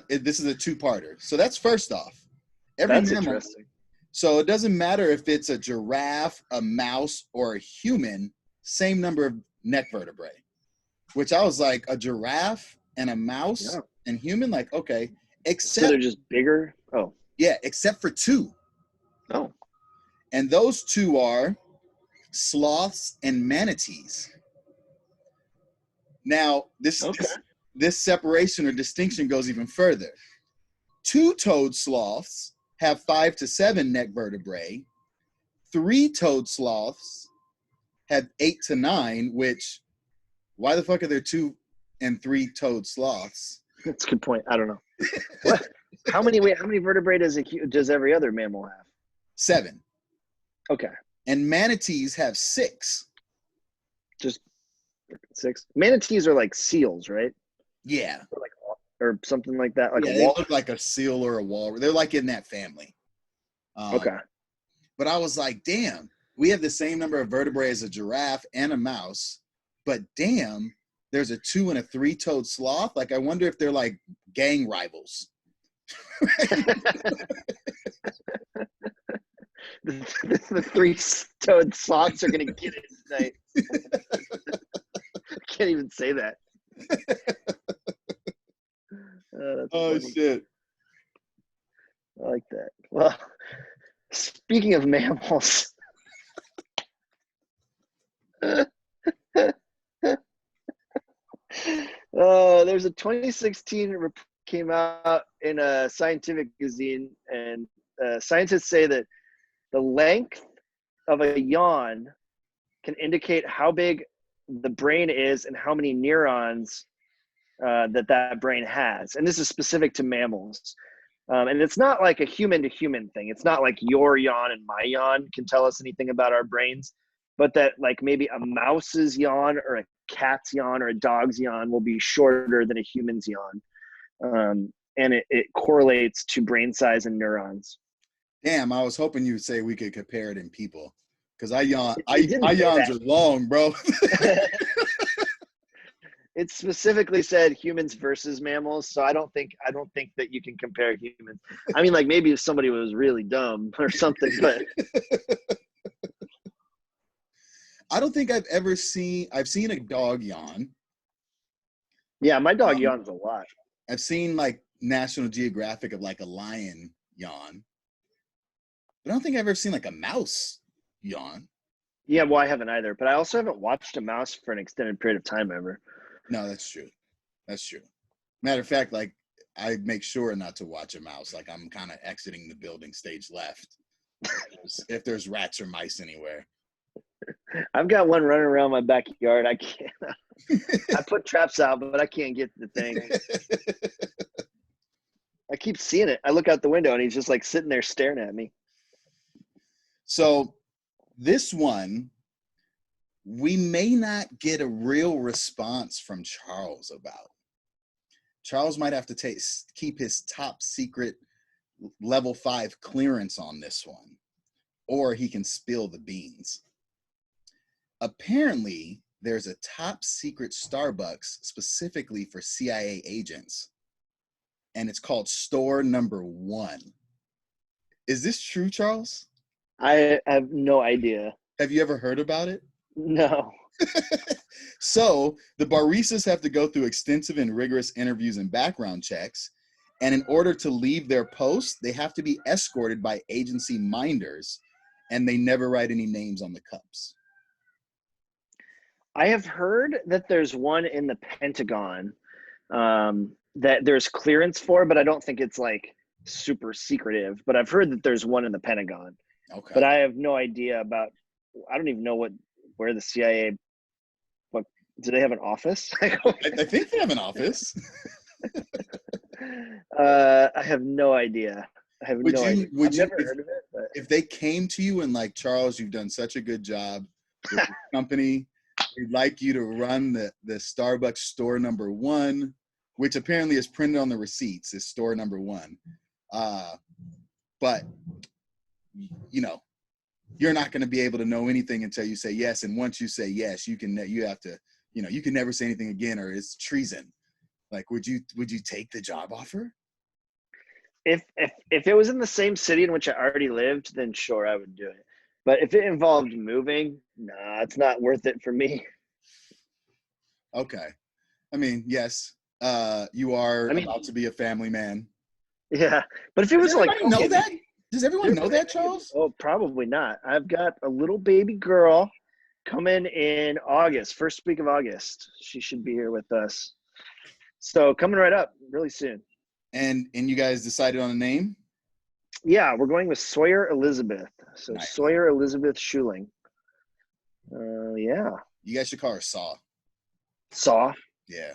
This is a two-parter. So that's first off. That's mammal, interesting. So it doesn't matter if it's a giraffe, a mouse, or a human, same number of neck vertebrae. Which I was like, a giraffe and a mouse and human, like, okay. Except so they're just bigger? Oh. Yeah, except for two. Oh. And those two are sloths and manatees. Now, this separation or distinction goes even further. Two-toed sloths have 5 to 7 neck vertebrae. Three-toed sloths have 8 to 9, which, why the fuck are there 2 and 3-toed sloths? That's a good point. I don't know. What? How many vertebrae does every other mammal have? 7. Okay. And manatees have 6. Just 6. Manatees are like seals, right? Yeah. Or something like that. Like they look like a seal or a wall. They're like in that family. Okay. But I was like, damn, we have the same number of vertebrae as a giraffe and a mouse, but damn, there's a 2 and a 3-toed sloth. Like, I wonder if they're like gang rivals. the 3-toed sloths are going to get it tonight. I can't even say that. Oh, shit. I like that. Well, speaking of mammals. There's a 2016 report came out in a scientific magazine, and scientists say that the length of a yawn can indicate how big the brain is and how many neurons that brain has. And this is specific to mammals. And it's not like a human to human thing. It's not like your yawn and my yawn can tell us anything about our brains, but that like maybe a mouse's yawn or a cat's yawn or a dog's yawn will be shorter than a human's yawn. And it correlates to brain size and neurons. Damn, I was hoping you would say we could compare it in people. Because my yawns are long, bro. It specifically said humans versus mammals, so I don't think that you can compare humans. I mean, like maybe if somebody was really dumb or something, but I don't think I've seen a dog yawn. Yeah, my dog yawns a lot. I've seen like National Geographic of like a lion yawn. But I don't think I've ever seen like a mouse yawn. Yeah, well, I haven't either, but I also haven't watched a mouse for an extended period of time ever. No, that's true. Matter of fact, like I make sure not to watch a mouse. Like I'm kind of exiting the building stage left if there's rats or mice anywhere. I've got one running around my backyard. I can't. I put traps out, but I can't get the thing. I keep seeing it. I look out the window and he's just like sitting there staring at me. So this one, we may not get a real response from Charles about. Charles might have to keep his top secret level 5 clearance on this one, or he can spill the beans. Apparently, there's a top secret Starbucks specifically for CIA agents, and it's called Store Number 1. Is this true, Charles? I have no idea. Have you ever heard about it? No. So the baristas have to go through extensive and rigorous interviews and background checks. And in order to leave their post, they have to be escorted by agency minders, and they never write any names on the cups. I have heard that there's one in the Pentagon that there's clearance for, but I don't think it's like super secretive. But I've heard that there's one in the Pentagon. Okay. But I have no idea about. I don't even know where the CIA. What do they have an office? I think they have an office. I have no idea. I have no idea. I've never heard of it. But. If they came to you and like, Charles, you've done such a good job with the company, we'd like you to run the Starbucks store number 1, which apparently is printed on the receipts, is store number 1. But you know, you're not going to be able to know anything until you say yes. And once you say yes, you have to, you can never say anything again, or it's treason. Like, would you take the job offer? If it was in the same city in which I already lived, then sure, I would do it. But if it involved moving, nah, it's not worth it for me. Okay. I mean, yes, you are about to be a family man. Yeah. But if it was like, know that? Does everyone know that, Charles? Oh, probably not. I've got a little baby girl coming in August, first week of August. She should be here with us. So coming right up really soon. And you guys decided on a name? Yeah, we're going with Sawyer Elizabeth. So nice. Sawyer Elizabeth Schuling. Yeah. You guys should call her Saw. Saw? Yeah.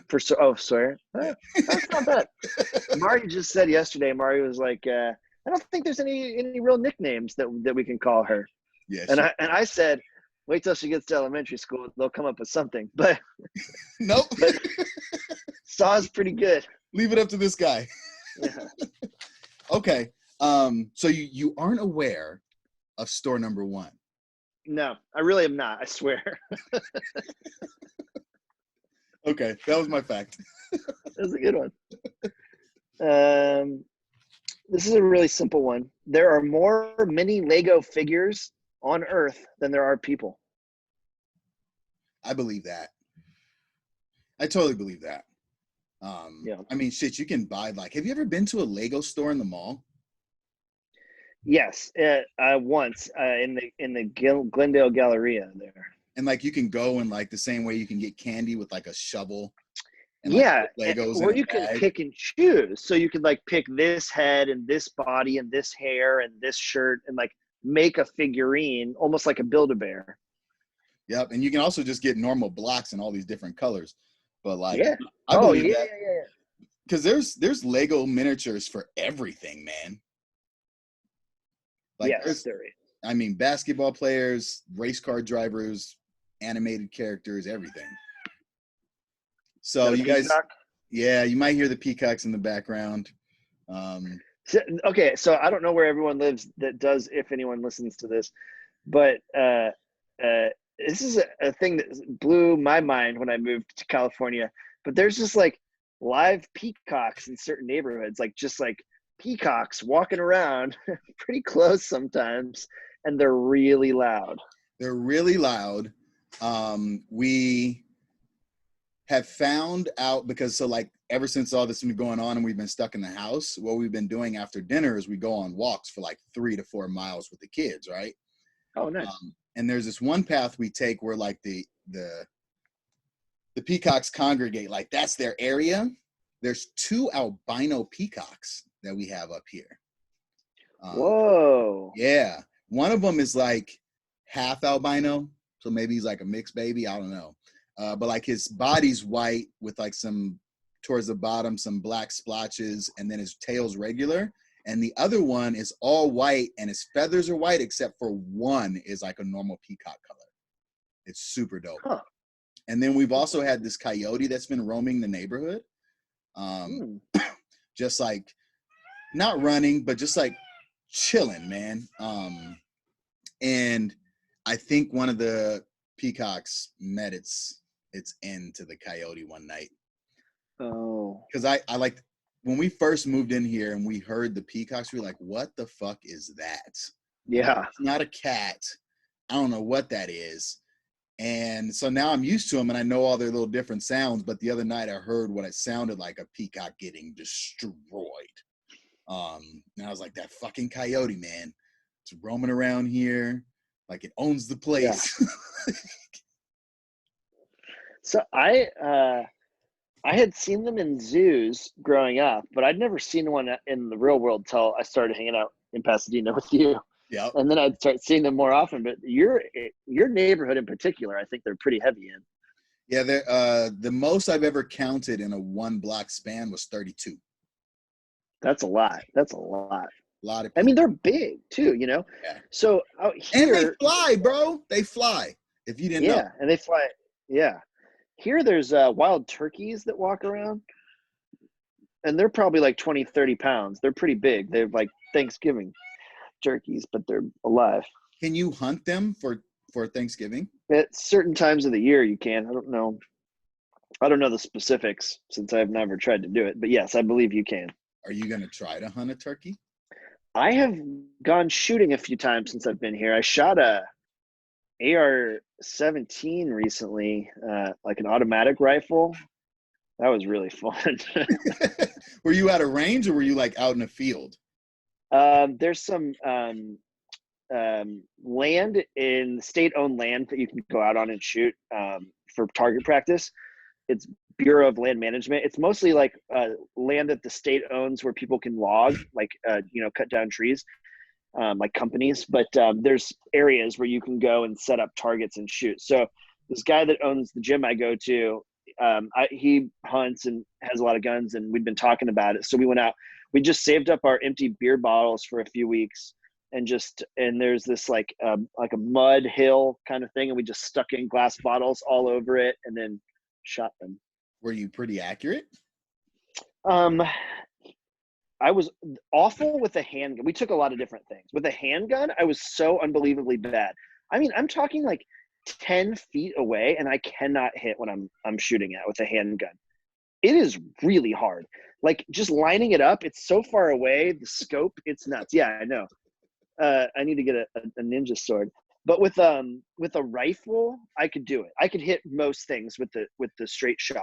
Sawyer. Yeah. That's not bad. Mari just said yesterday, Mari was like, I don't think there's any real nicknames that we can call her. Yeah. And I said, wait till she gets to elementary school. They'll come up with something. But nope. But Saw's pretty good. Leave it up to this guy. Yeah. Okay. So you aren't aware of store number 1? No, I really am not. I swear. Okay, that was my fact. That's a good one. This is a really simple one. There are more mini Lego figures on Earth than there are people. I believe that. I totally believe that. Yeah. I mean, shit, you can buy have you ever been to a Lego store in the mall? Yes, once in the Glendale Galleria there. And you can go and the same way you can get candy with a shovel. And, yeah, Legos. Or you can pick and choose. So you could pick this head and this body and this hair and this shirt and make a figurine almost like a Build-A-Bear. Yep, and you can also just get normal blocks in all these different colors. But yeah. I believe that. Yeah. Because there's Lego miniatures for everything, man. Yes, there is. I mean, basketball players, race car drivers, animated characters, everything. So you guys, yeah, you might hear the peacocks in the background. Okay, so I don't know where everyone lives that does, if anyone listens to this, but this is a thing that blew my mind when I moved to California. But there's just live peacocks in certain neighborhoods, just peacocks walking around pretty close sometimes, and they're really loud. They're really loud. We have found out because ever since all this has been going on and we've been stuck in the house, what we've been doing after dinner is we go on walks for 3 to 4 miles with the kids, right? Oh, nice. And there's this one path we take where the peacocks congregate, that's their area. There's 2 albino peacocks that we have up here. Whoa. Yeah. One of them is half albino, so maybe he's a mixed baby. I don't know. But his body's white with some towards the bottom, some black splotches, and then his tail's regular. And the other one is all white and his feathers are white, except for one is a normal peacock color. It's super dope. Huh. And then we've also had this coyote that's been roaming the neighborhood. Just not running, but just chilling, man. And I think one of the peacocks met its end to the coyote one night. Oh. Because I when we first moved in here and we heard the peacocks, we were like, what the fuck is that? Yeah. It's not a cat. I don't know what that is. And so now I'm used to them and I know all their little different sounds. But the other night I heard what it sounded like a peacock getting destroyed. And I was like, that fucking coyote, man. It's roaming around here like it owns the place. So I had seen them in zoos growing up, but I'd never seen one in the real world till I started hanging out in Pasadena with you. Yep. And then I'd start seeing them more often. But your neighborhood in particular, I think they're pretty heavy in. Yeah, the most I've ever counted in a 1 block span was 32. That's a lot. That's a lot. A lot of I people. mean, they're big too, you know? Yeah. So out And they here, fly, bro. They fly. If you didn't know. yeah, and they fly. Yeah. Here there's wild turkeys that walk around, and they're probably like 20, 30 pounds. They're pretty big. They're like Thanksgiving turkeys, but they're alive. Can you hunt them for Thanksgiving? At certain times of the year you can. I don't know the specifics since I've never tried to do it, but yes, I believe you can. Are you going to try to hunt a turkey? I have gone shooting a few times since I've been here. I shot a AR-17 recently, like an automatic rifle. That was really fun. Were you at a range or were you like out in a field? There's some land in state-owned land that you can go out on and shoot for target practice. It's Bureau of Land Management. It's mostly like land that the state owns where people can log, like cut down trees, like companies. But there's areas where you can go and set up targets and shoot. So this guy that owns the gym I go to, he hunts and has a lot of guns, and we'd been talking about it. So we went out. We just saved up our empty beer bottles for a few weeks, and there's this like a mud hill kind of thing, and we just stuck in glass bottles all over it, and then shot them. Were you pretty accurate? I was awful with the handgun. We took a lot of different things. With the handgun, I was so unbelievably bad. I mean, I'm talking like 10 feet away, and I cannot hit when I'm shooting at with a handgun. It is really hard. Like just lining it up, it's so far away. The scope, it's nuts. Yeah, I know. I need to get a ninja sword. But with a rifle, I could do it. I could hit most things with the straight shot.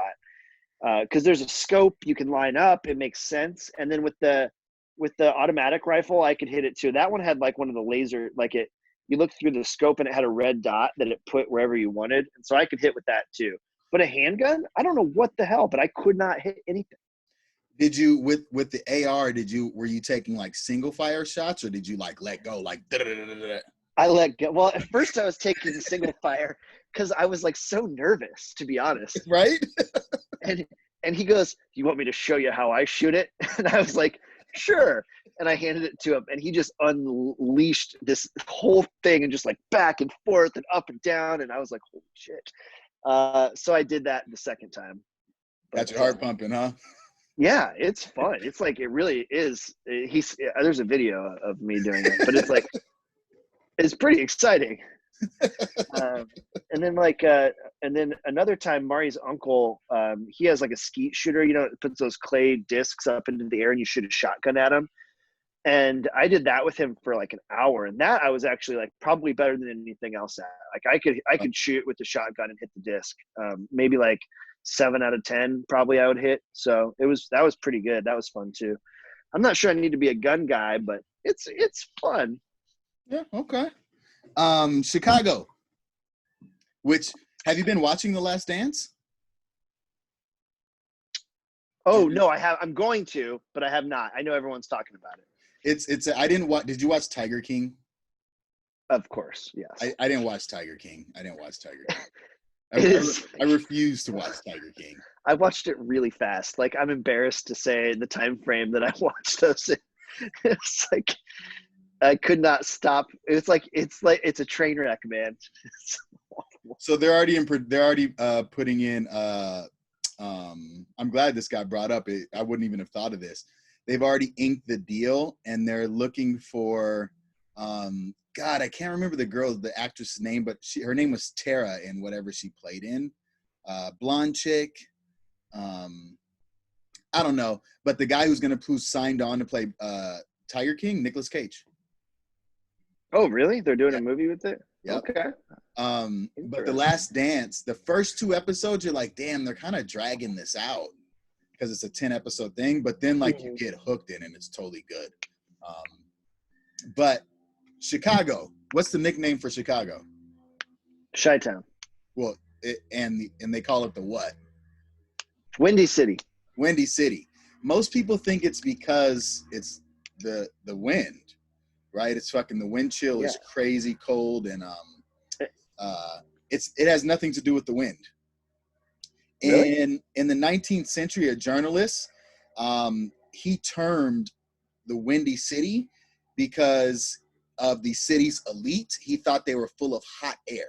Because there's a scope you can line up, it makes sense. And then with the automatic rifle, I could hit it too. That one had like one of the laser, like you look through the scope and it had a red dot that it put wherever you wanted, and so I could hit with that too. But a handgun, I don't know what the hell, but I could not hit anything. Did you with the AR? Were you taking like single fire shots, or did you like let go like? I let go. Well, at first I was taking single fire because I was like so nervous, to be honest. Right. And he goes, "You want me to show you how I shoot it?" And I was like, "Sure." And I handed it to him, and he just unleashed this whole thing and just like back and forth and up and down. And I was like, "Holy shit!" So I did that the second time. Got your heart pumping, huh? Yeah, it's fun. It's like it really is. There's a video of me doing it, but it's like it's pretty exciting. And then another time, Mari's uncle, he has like a skeet shooter. It puts those clay discs up into the air and you shoot a shotgun at him. And I did that with him for like an hour, and that I was actually like probably better than anything else at. Like I could shoot with the shotgun and hit the disc. Maybe like 7 out of 10 probably I would hit. So that was pretty good. That was fun too. I'm not sure I need to be a gun guy, but it's fun. Yeah. Okay. Chicago. Which have you been watching The Last Dance? Oh no, I'm going to, but I have not. I know everyone's talking about it. I didn't watch. Did you watch Tiger King? Of course, yes. I didn't watch Tiger King. I refuse to watch Tiger King. I watched it really fast. Like I'm embarrassed to say the time frame that I watched those in. It's like I could not stop. It's a train wreck, man. So they're already putting in. I'm glad this got brought up. I wouldn't even have thought of this. They've already inked the deal, and they're looking for. God, I can't remember the actress's name, but her name was Tara in whatever she played in. Blonde chick. I don't know, but the guy who's signed on to play Tiger King, Nicolas Cage. Oh, really? They're doing a movie with it? Yep. Okay. But The Last Dance, the first 2 episodes, you're like, damn, they're kind of dragging this out because it's a 10-episode thing. But then like you get hooked in and it's totally good. But Chicago, what's the nickname for Chicago? Chi-Town. Well, and they call it the what? Windy City. Windy City. Most people think it's because it's the wind, right? It's fucking the wind chill is crazy cold, and it has nothing to do with the wind. Really? And in the 19th century, a journalist, he termed the Windy City because of the city's elite. He thought they were full of hot air.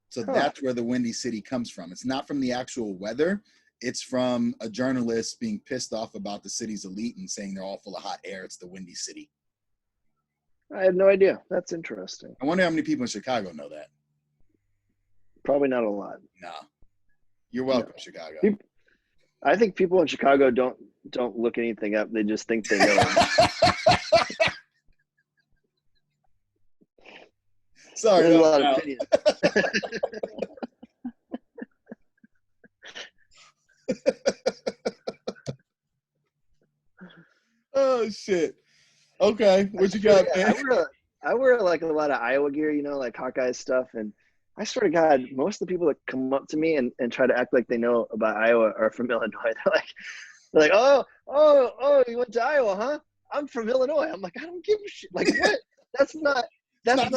So that's where the Windy City comes from. It's not from the actual weather. It's from a journalist being pissed off about the city's elite and saying they're all full of hot air. It's the Windy City. I had no idea. That's interesting. I wonder how many people in Chicago know that. Probably not a lot. No. You're welcome, Chicago. I think people in Chicago don't look anything up. They just think they know. Sorry. There's a lot of opinion. Oh shit. Okay, what you got, man? I wear like a lot of Iowa gear, like Hawkeye stuff, and I swear to God, most of the people that come up to me and try to act like they know about Iowa are from Illinois. They're like, oh, you went to Iowa, huh? I'm from Illinois. I'm like, I don't give a shit. Like, what? That's not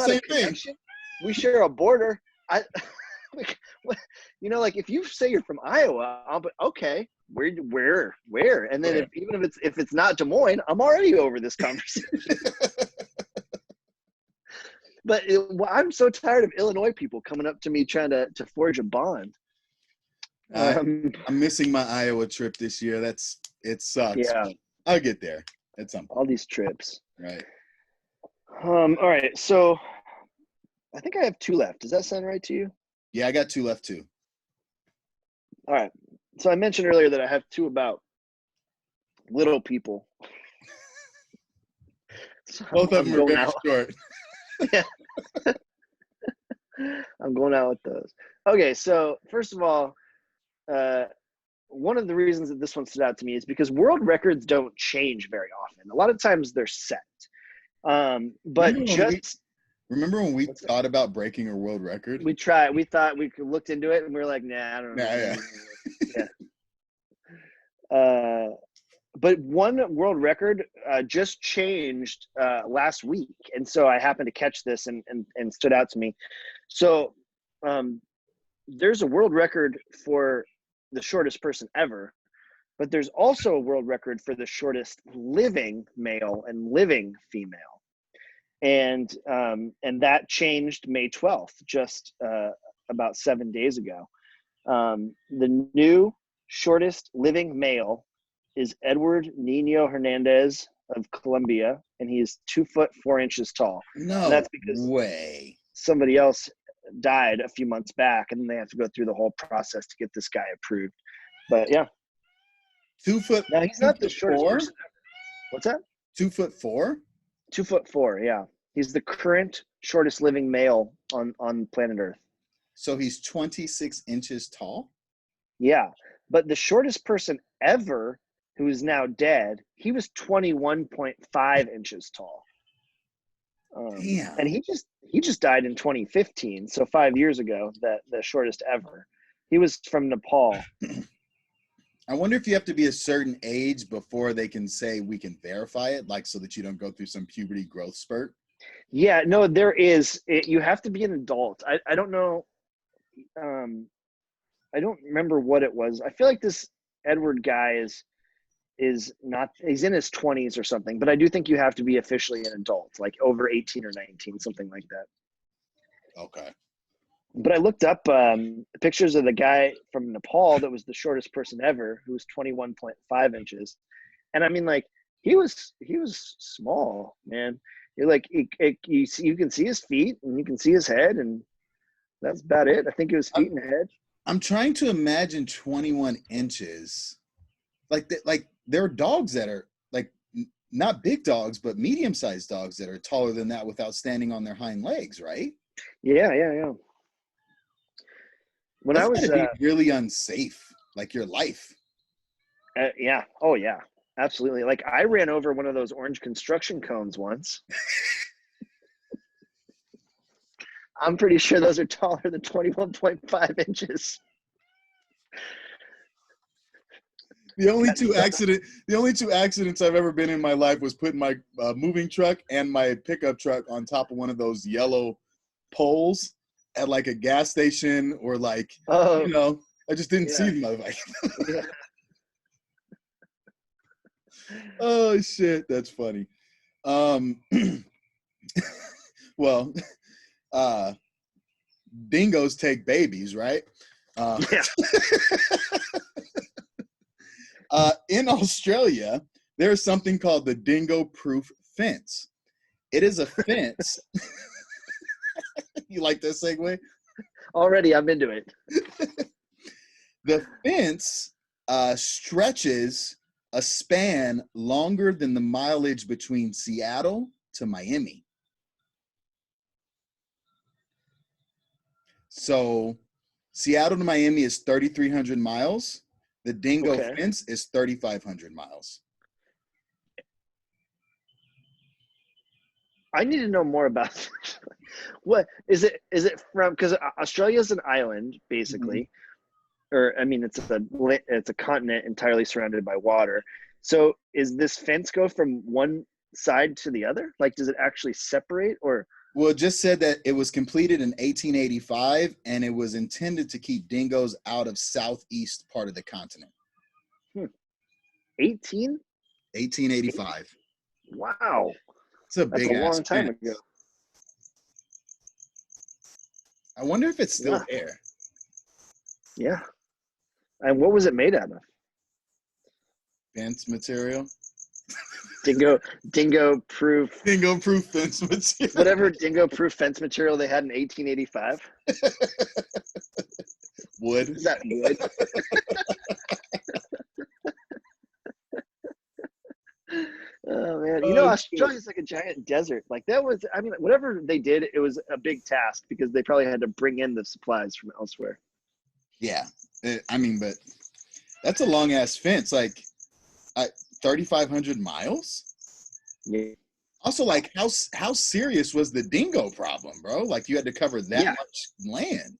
a connection. We share a border. Like, if you say you're from Iowa, I'll be okay. Where? And then if it's not Des Moines, I'm already over this conversation. But I'm so tired of Illinois people coming up to me trying to forge a bond. I'm missing my Iowa trip this year. It sucks. Yeah, I'll get there at some point. all these trips. Right. All right. So I think I have 2 left. Does that sound right to you? Yeah, I got 2 left too. All right. So I mentioned earlier that I have 2 about little people. So Both of them are very short. Yeah. I'm going out with those. Okay, so first of all, one of the reasons that this one stood out to me is because world records don't change very often. A lot of times they're set. Remember when we thought about breaking a world record? We thought we looked into it and we were like, nah, I don't know. Yeah. But one world record just changed last week. And so I happened to catch this and stood out to me. So there's a world record for the shortest person ever, but there's also a world record for the shortest living male and living female. And that changed May 12th, just about 7 days ago. The new shortest living male is Edward Nino Hernandez of Colombia, and he's 2 foot 4 inches tall. No and that's because way. Somebody else died a few months back, and then they have to go through the whole process to get this guy approved. But yeah, 2 foot. Now he's not the shortest person ever. What's that? 2 foot 4. 2 foot 4. Yeah, he's the current shortest living male on planet Earth. So he's 26 inches tall. Yeah, but the shortest person ever, who is now dead, he was 21.5 inches tall. Damn. And he just died in 2015, so 5 years ago. That the shortest ever. He was from Nepal. I wonder if you have to be a certain age before they can say we can verify it, like so that you don't go through some puberty growth spurt. Yeah, no, there is. You have to be an adult. I don't know. I don't remember what it was. I feel like this Edward guy is not, he's in his 20s or something, but I do think you have to be officially an adult, like over 18 or 19, something like that. Okay. But I looked up pictures of the guy from Nepal that was the shortest person ever, who was 21.5 inches. And I mean, like, he was small, man. You're like, you can see his feet and you can see his head, and that's about it. I think it was feet and head. I'm trying to imagine 21 inches. Like there are dogs that are like not big dogs, but medium-sized dogs that are taller than that without standing on their hind legs, right? Yeah. When I That's was, gotta be really unsafe, like your life. yeah, oh yeah, absolutely. Like I ran over one of those orange construction cones once. I'm pretty sure those are taller than 21.5 inches. The only two accidents I've ever been in my life was putting my moving truck and my pickup truck on top of one of those yellow poles at like a gas station or like, Oh, I just didn't see yeah. the motherfucker. Yeah. Oh shit, that's funny. Well, dingoes take babies, right? Yeah. In Australia, there's something called the dingo-proof fence. It is a fence. You like that segue? Already, I'm into it. The fence stretches a span longer than the mileage between Seattle to Miami. So Seattle to Miami is 3,300 miles. The dingo Okay. fence is 3,500 miles. I need to know more about this. What is it? Is it from? Because Australia is an island, basically, or I mean, it's a continent entirely surrounded by water. So, is this fence go from one side to the other? Like, does it actually separate, or? Well, it just said that it was completed in 1885, and it was intended to keep dingoes out of southeast part of the continent. 18? 1885. Wow, It's a that's big a ass long time fence. ago. I wonder if it's still Yeah. there. Yeah. And what was it made out of? Fence material. Dingo proof. Dingo-proof fence material. Whatever dingo proof fence material they had in 1885. Wood. Is that wood? Oh man, Australia's like a giant desert. Like that was, I mean, whatever they did, it was a big task because they probably had to bring in the supplies from elsewhere. Yeah, I mean, but that's a long ass fence. Like, 3,500 miles. Yeah, Also, like, how serious was the dingo problem, bro? Like, you had to cover that Yeah. much land.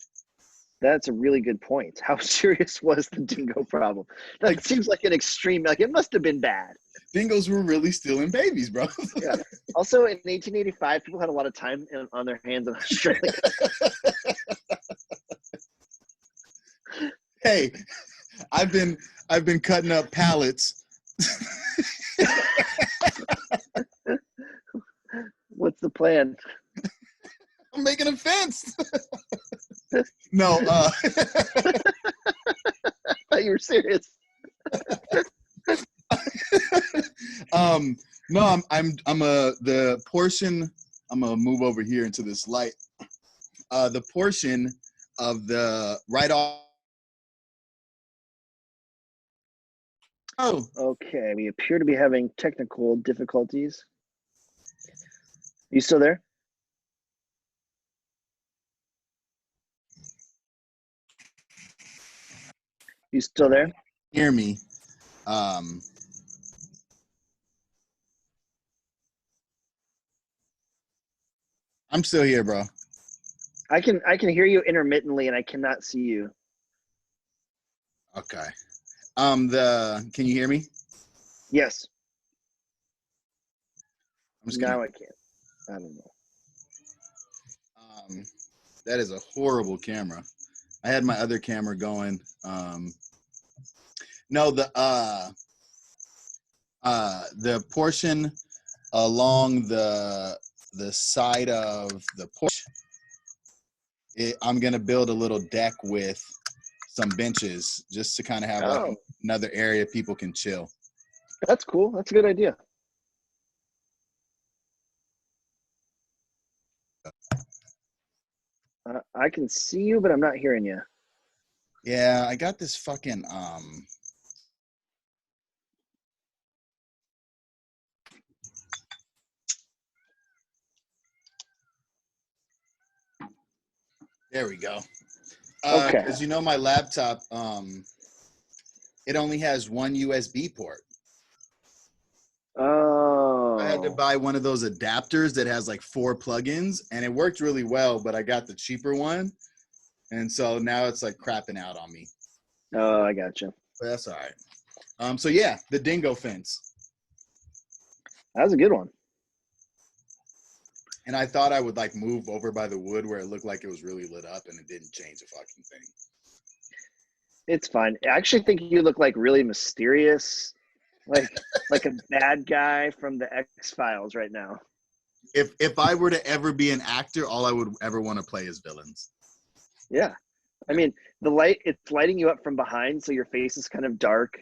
that's a really good point. How serious was the dingo problem? That Like- seems like an extreme. Like it must have been bad. Dingoes were really stealing babies, bro. Yeah. Also, in 1885, people had a lot of time on their hands in Australia. Hey, I've been cutting up pallets. What's the plan? I'm making a fence. No, I thought you were serious. no, the portion. I'm gonna move over here into this light. The portion of the right off. Oh, Okay, we appear to be having technical difficulties. You still there? You still there? hear me. I'm still here, bro. I can hear you intermittently, and I cannot see you. Okay. Can you hear me? Yes. I'm just Now gonna. I can't. I don't know. That is a horrible camera. I had my other camera going. No, the portion along the side of the porch. I'm gonna build a little deck with some benches just to kind of have like another area people can chill. That's cool. That's a good idea. I can see you, but I'm not hearing you. Yeah, I got this fucking There we go. Okay. Because my laptop, it only has one USB port. I had to Oh. buy one of those adapters that has like 4 plugins, and it worked really well, but I got the cheaper one. And so now it's like crapping out on me. Oh, I gotcha. But that's all right. So yeah, the dingo fence. That was a good one. And I thought I would like move over by the wood where it looked like it was really lit up, and it didn't change a fucking thing. It's fine. I actually think you look like really mysterious, like a bad guy from the X-Files right now. If I were to ever be an actor, all I would ever want to play is villains. Yeah. I mean, it's lighting you up from behind, so your face is kind of dark.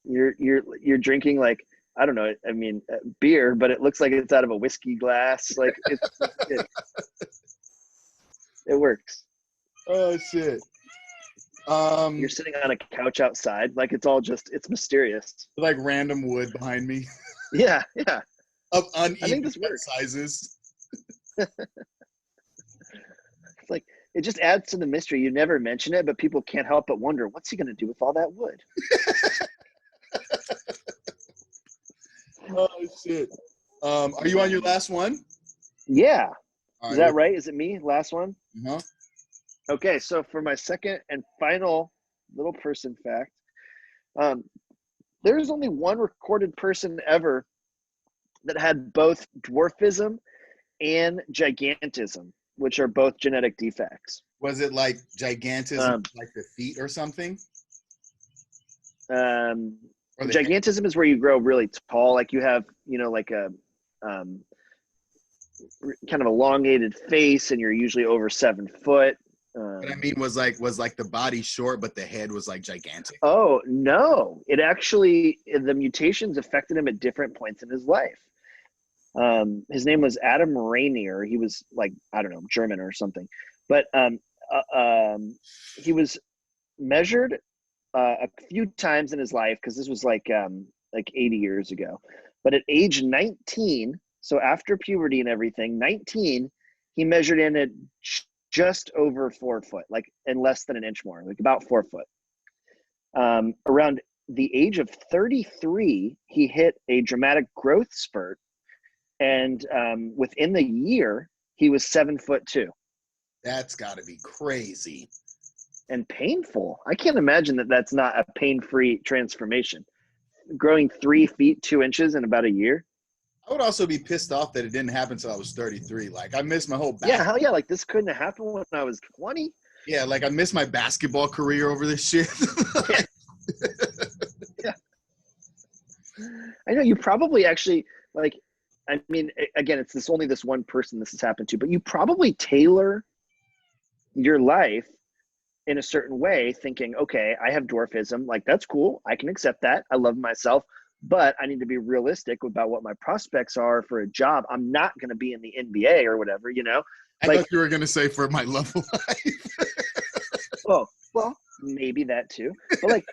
You're drinking like, I don't know, I mean, beer, but it looks like it's out of a whiskey glass. Like it works. Oh shit. You're sitting on a couch outside, like it's mysterious. Like random wood behind me. Yeah, yeah. Of I think uneven this works. sizes. It's like it just adds to the mystery. You never mention it, but people can't help but wonder, what's he gonna do with all that wood? Oh shit. Are you on your last one? Yeah. All Is that right? Is it me? Last one? Uh-huh. Okay, so for my second and final little person fact, there's only one recorded person ever that had both dwarfism and gigantism, which are both genetic defects. Was it like gigantism, like the feet or something? Or the Gigantism is where you grow really tall, like you have, like a kind of elongated face, and you're usually over 7 foot. What I mean was like the body short, but the head was like gigantic. Oh no! It actually, the mutations affected him at different points in his life. His name was Adam Rainier. He was like, I don't know, German or something, but he was measured a few times in his life, because this was like 80 years ago. But at age 19, so after puberty and everything, 19, he measured in at just over 4 foot, like in less than an inch more, like about 4 foot. Around the age of 33, he hit a dramatic growth spurt, and within the year, he was 7'2". That's got to be crazy. And painful. I can't imagine that that's not a pain-free transformation. Growing 3 feet 2 inches in about a year. I would also be pissed off that it didn't happen until I was 33. Like I missed my whole Yeah, hell yeah. Like this couldn't have happened when I was 20. Yeah, like I missed my basketball career over this shit. Yeah. I know you probably actually, like, I mean, again, it's only this one person this has happened to, but you probably tailor your life in a certain way, thinking, okay, I have dwarfism. Like, that's cool. I can accept that. I love myself, but I need to be realistic about what my prospects are for a job. I'm not going to be in the NBA or whatever, I thought you were going to say for my love of life. Oh, well, maybe that too. But like,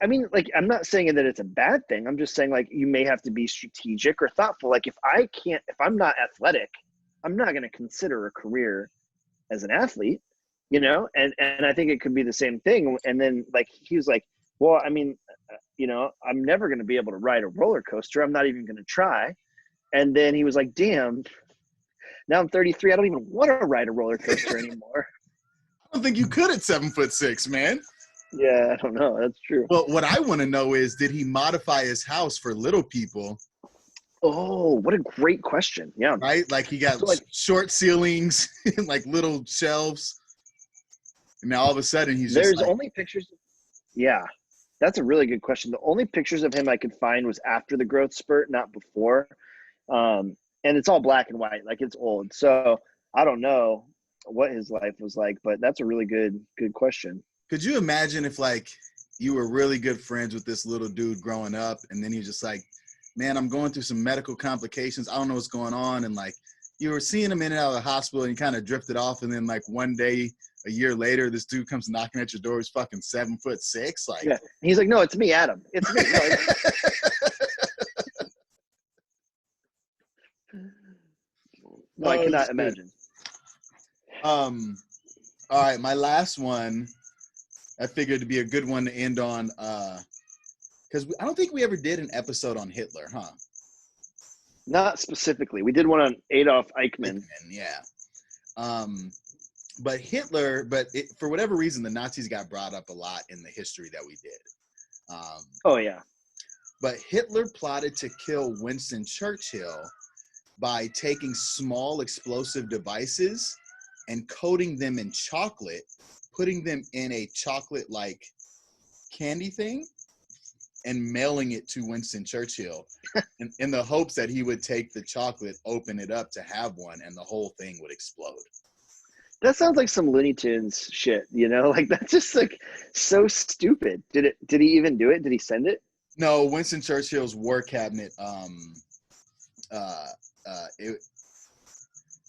I mean, like, I'm not saying that it's a bad thing. I'm just saying, like, you may have to be strategic or thoughtful. Like, if I'm not athletic, I'm not going to consider a career as an athlete, and I think it could be the same thing. And then, like, he was like, well, I mean, I'm never going to be able to ride a roller coaster. I'm not even going to try. And then he was like, damn, now I'm 33. I don't even want to ride a roller coaster anymore. I don't think you could at 7'6", man. Yeah, I don't know. That's true. Well, what I want to know is, did he modify his house for little people? Oh, what a great question. Yeah. Right? Like he got short ceilings and like little shelves. And now all of a sudden There's only pictures. Yeah, that's a really good question. The only pictures of him I could find was after the growth spurt, not before. And it's all black and white, like it's old. So I don't know what his life was like, but that's a really good question. Could you imagine if like you were really good friends with this little dude growing up, and then he's just like, man, I'm going through some medical complications. I don't know what's going on. And like you were seeing him in and out of the hospital, and you kind of drifted off. And then like one day, a year later, this dude comes knocking at your door. He's fucking 7'6". Like, yeah. He's like, no, it's me, Adam. It's me. No, I cannot imagine. All right, my last one, I figured to be a good one to end on, because I don't think we ever did an episode on Hitler, huh? Not specifically. We did one on Adolf Eichmann. Yeah. But Hitler, for whatever reason, the Nazis got brought up a lot in the history that we did. Oh yeah. But Hitler plotted to kill Winston Churchill by taking small explosive devices and coating them in chocolate, putting them in a chocolate-like candy thing, and mailing it to Winston Churchill in the hopes that he would take the chocolate, open it up to have one, and the whole thing would explode. That sounds like some Looney Tunes shit, you know? Like that's just like so stupid. Did he even do it? Did he send it? No, Winston Churchill's war cabinet,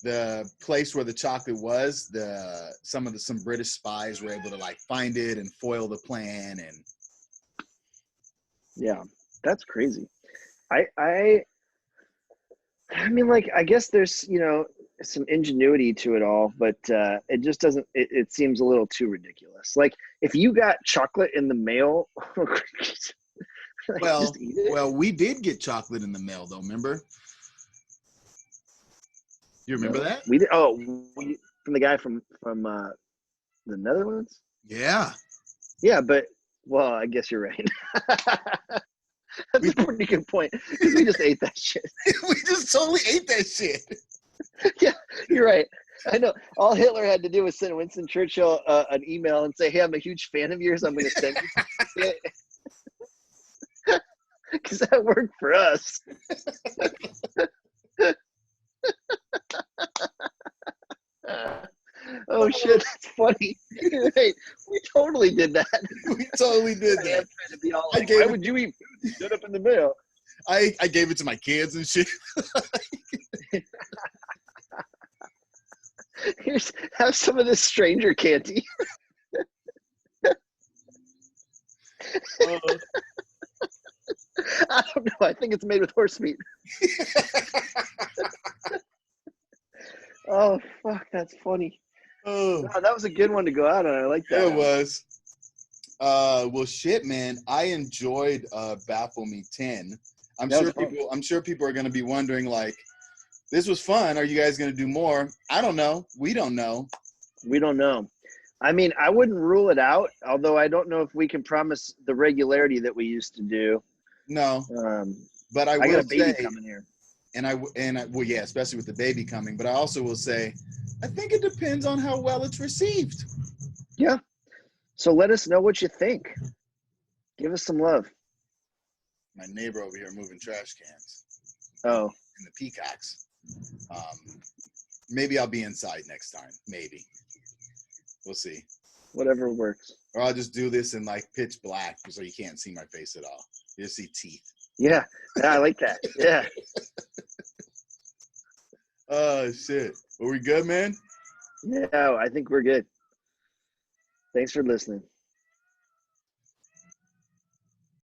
the place where the chocolate was, some British spies were able to like find it and foil the plan. And yeah, that's crazy. I mean, like, I guess there's, you know, some ingenuity to it all, but it just doesn't, it seems a little too ridiculous. Like if you got chocolate in the mail, like, just eat it. Well, we did get chocolate in the mail though, remember? You remember that? We did. Oh, from the guy from the Netherlands. Yeah. Yeah, but well, I guess you're right. That's a pretty good point because we just ate that shit. We just totally ate that shit. Yeah, you're right. I know. All Hitler had to do was send Winston Churchill an email and say, "Hey, I'm a huge fan of yours. I'm going to send you." Because that worked for us. Oh shit, that's funny. You're right. We totally did that. We totally did that. To be all like, why would you eat food set up in the mail? I gave it to my kids and shit. Here's, have some of this stranger candy. I don't know. I think it's made with horse meat. Oh fuck, that's funny. Oh, Wow, that was a good one to go out on. I like that. it was. Well, shit, man. I enjoyed Baffle Me 10. I'm sure people are going to be wondering, like, this was fun. Are you guys going to do more? I don't know. We don't know. We don't know. I mean, I wouldn't rule it out, although I don't know if we can promise the regularity that we used to do. No. But I will got a baby say, coming here. and I well, yeah, especially with the baby coming. But I also will say, I think it depends on how well it's received. Yeah. So let us know what you think. Give us some love. My neighbor over here moving trash cans. Oh. And the peacocks. Maybe I'll be inside next time. Maybe. We'll see. Whatever works. Or I'll just do this in like pitch black so you can't see my face at all. You just see teeth. Yeah. I like that. Yeah. Oh, shit. Are we good, man? Yeah, I think we're good. Thanks for listening.